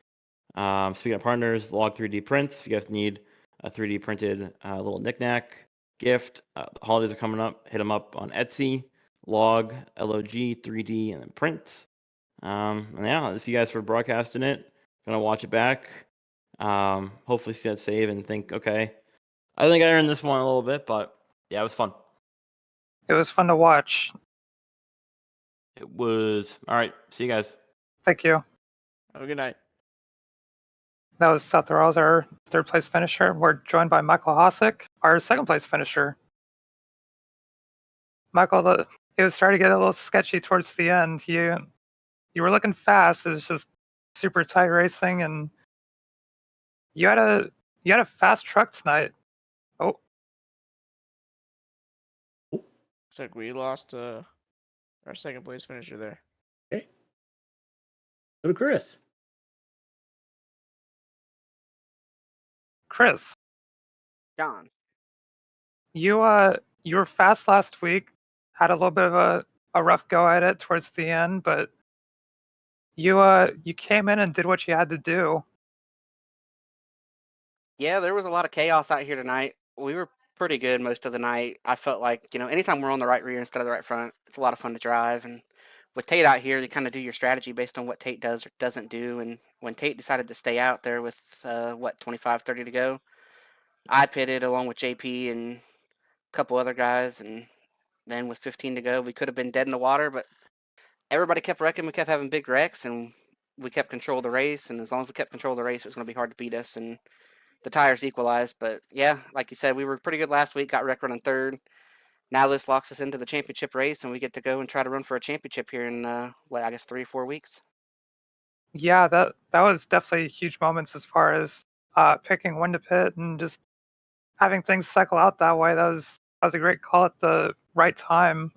Speaking of partners, Log 3D Prints. If you guys need a 3D printed little knickknack gift, the holidays are coming up. Hit them up on Etsy. Log, LOG, 3D, and then print. And yeah, thank you guys for broadcasting it. Gonna watch it back. Hopefully see that save and think, okay, I think I earned this one a little bit, but yeah, it was fun.
It was fun to watch.
It was. All right, see you guys.
Thank you.
Have a good night.
That was Seth Rawls, our 3rd place finisher. We're joined by Michael Hosick, our 2nd place finisher. Michael, it was starting to get a little sketchy towards the end. You were looking fast. It was just super tight racing, and you had a fast truck tonight. Oh,
Looks like we lost our second place finisher there.
Okay. Go to Chris.
Chris,
John.
you were fast last week. Had a little bit of a rough go at it towards the end, but you came in and did what you had to do.
Yeah, there was a lot of chaos out here tonight. We were pretty good most of the night. I felt like, anytime we're on the right rear instead of the right front, it's a lot of fun to drive. And with Tate out here, you kind of do your strategy based on what Tate does or doesn't do. And when Tate decided to stay out there with, 25, 30 to go, I pitted along with JP and a couple other guys. And then with 15 to go, we could have been dead in the water, but everybody kept wrecking. We kept having big wrecks, and we kept control of the race. And as long as we kept control of the race, it was going to be hard to beat us. And the tires equalized. But yeah, like you said, we were pretty good last week, got wrecked running third. Now this locks us into the championship race, and we get to go and try to run for a championship here in, I guess 3 or 4 weeks.
Yeah, that was definitely huge moments as far as picking when to pit and just having things cycle out that way. That was a great call at the right time.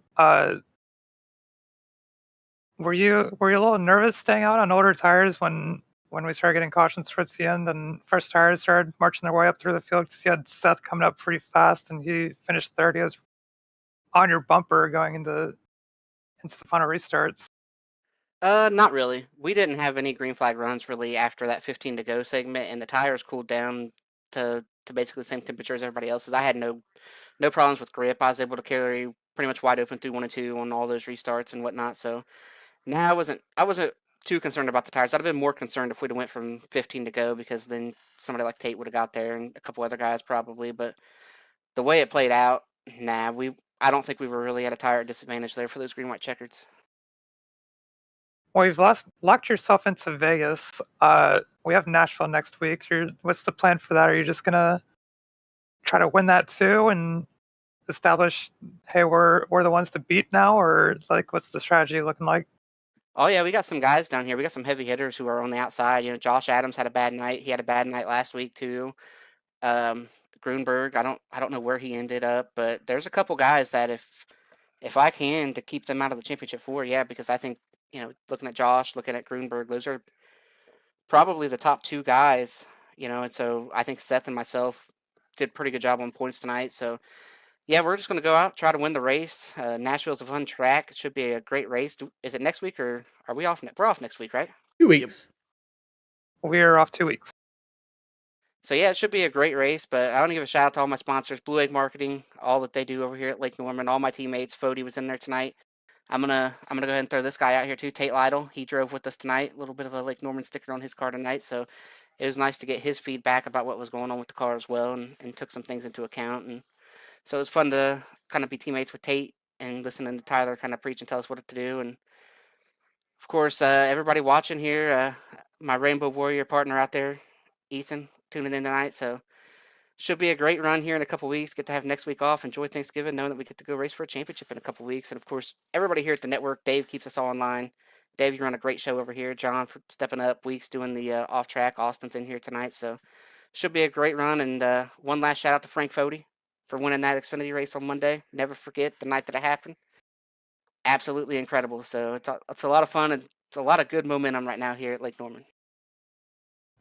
Were you a little nervous staying out on older tires when we started getting cautions towards the end and first tires started marching their way up through the field? Because you had Seth coming up pretty fast and he finished third. He was on your bumper going into the final restarts.
Not really. We didn't have any green flag runs really after that 15 to go segment, and the tires cooled down to basically the same temperature as everybody else's. I had no problems with grip. I was able to carry pretty much wide open through 1 and 2 on all those restarts and whatnot. So now I wasn't too concerned about the tires. I'd have been more concerned if we'd have went from 15 to go, because then somebody like Tate would have got there and a couple other guys probably. But the way it played out, I don't think we were really at a tire disadvantage there for those green white checkers.
Well, you've locked yourself into Vegas. We have Nashville next week. What's the plan for that? Are you just gonna try to win that too and establish, hey, we're the ones to beat now, or like what's the strategy looking like?
Oh yeah, we got some guys down here. We got some heavy hitters who are on the outside. Josh Adams had a bad night. He had a bad night last week too. Grunberg, I don't know where he ended up, but there's a couple guys that if I can to keep them out of the championship 4, yeah, because I think, looking at Josh, looking at Grunberg, those are probably the top 2 guys, and so I think Seth and myself did a pretty good job on points tonight. So yeah, we're just going to go out, try to win the race. Nashville's a fun track. It should be a great race. Is it next week, or are we off? We're off next week, right?
2 weeks.
We're off 2 weeks.
So yeah, it should be a great race. But I want to give a shout out to all my sponsors, Blue Egg Marketing, all that they do over here at Lake Norman, all my teammates. Fody was in there tonight. I'm gonna go ahead and throw this guy out here too, Tate Lytle. He drove with us tonight. A little bit of a Lake Norman sticker on his car tonight, so it was nice to get his feedback about what was going on with the car as well, and took some things into account. And so it was fun to kind of be teammates with Tate and listening to Tyler kind of preach and tell us what to do. And of course, everybody watching here, my Rainbow Warrior partner out there, Ethan, tuning in tonight. So should be a great run here in a couple weeks. Get to have next week off. Enjoy Thanksgiving, knowing that we get to go race for a championship in a couple weeks. And of course, everybody here at the network. Dave keeps us all in line. Dave, you run a great show over here. John for stepping up. Weeks doing the off track. Austin's in here tonight. So should be a great run. And one last shout out to Frank Fody for winning that Xfinity race on Monday. Never forget the night that it happened. Absolutely incredible. So it's a lot of fun, and it's a lot of good momentum right now here at Lake Norman.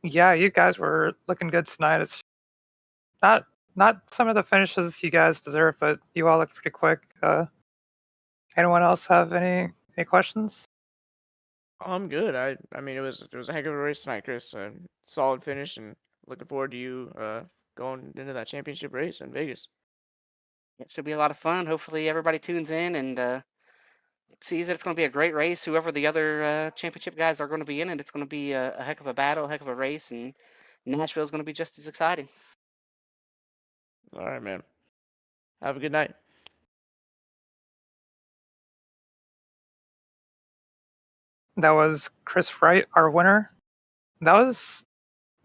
Yeah, you guys were looking good tonight. It's not some of the finishes you guys deserve, but you all looked pretty quick. Anyone else have any questions?
I'm good. I mean, it was a heck of a race tonight, Chris. Solid finish, and looking forward to you going into that championship race in Vegas.
It should be a lot of fun. Hopefully everybody tunes in and sees that it's going to be a great race. Whoever the other championship guys are going to be in it, it's going to be a heck of a battle, a heck of a race, and Nashville's going to be just as exciting.
All right, man. Have a good night.
That was Chris Wright, our winner. That was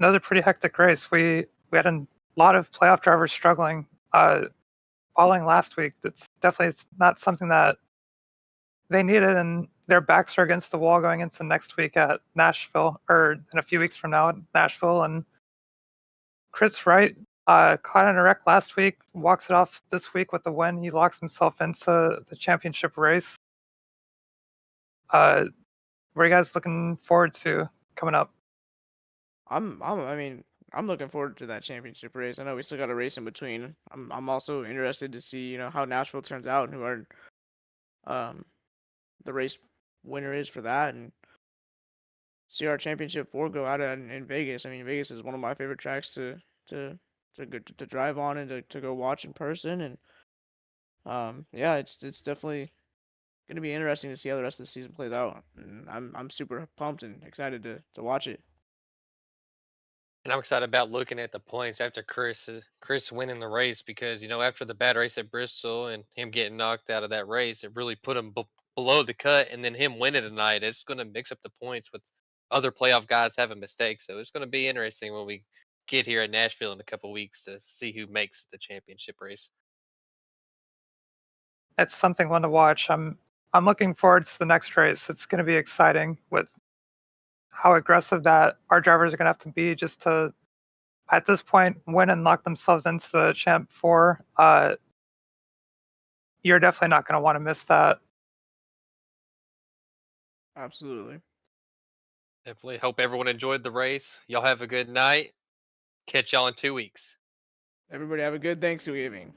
a pretty hectic race. We had a lot of playoff drivers struggling. Following last week, it's not something that they need it, and their backs are against the wall going into next week at Nashville, or in a few weeks from now at Nashville. And Chris Wright caught in a wreck last week, walks it off this week with the win. He locks himself into the championship race. What are you guys looking forward to coming up?
I mean, I'm looking forward to that championship race. I know we still got a race in between. I'm also interested to see, how Nashville turns out and who our the race winner is for that, and see our championship 4 go out in Vegas. I mean, Vegas is one of my favorite tracks to drive on and to go watch in person. And yeah, it's definitely gonna be interesting to see how the rest of the season plays out. And I'm super pumped and excited to watch it.
And I'm excited about looking at the points after Chris winning the race, because after the bad race at Bristol and him getting knocked out of that race, it really put him below the cut. And then him winning tonight, it's going to mix up the points with other playoff guys having mistakes. So it's going to be interesting when we get here at Nashville in a couple weeks to see who makes the championship race.
It's something fun to watch. I'm looking forward to the next race. It's going to be exciting with how aggressive that our drivers are going to have to be just to, at this point, win and lock themselves into the Champ 4. You're definitely not going to want to miss that.
Absolutely.
Definitely hope everyone enjoyed the race. Y'all have a good night. Catch y'all in 2 weeks.
Everybody have a good Thanksgiving.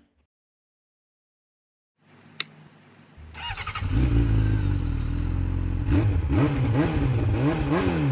Woo!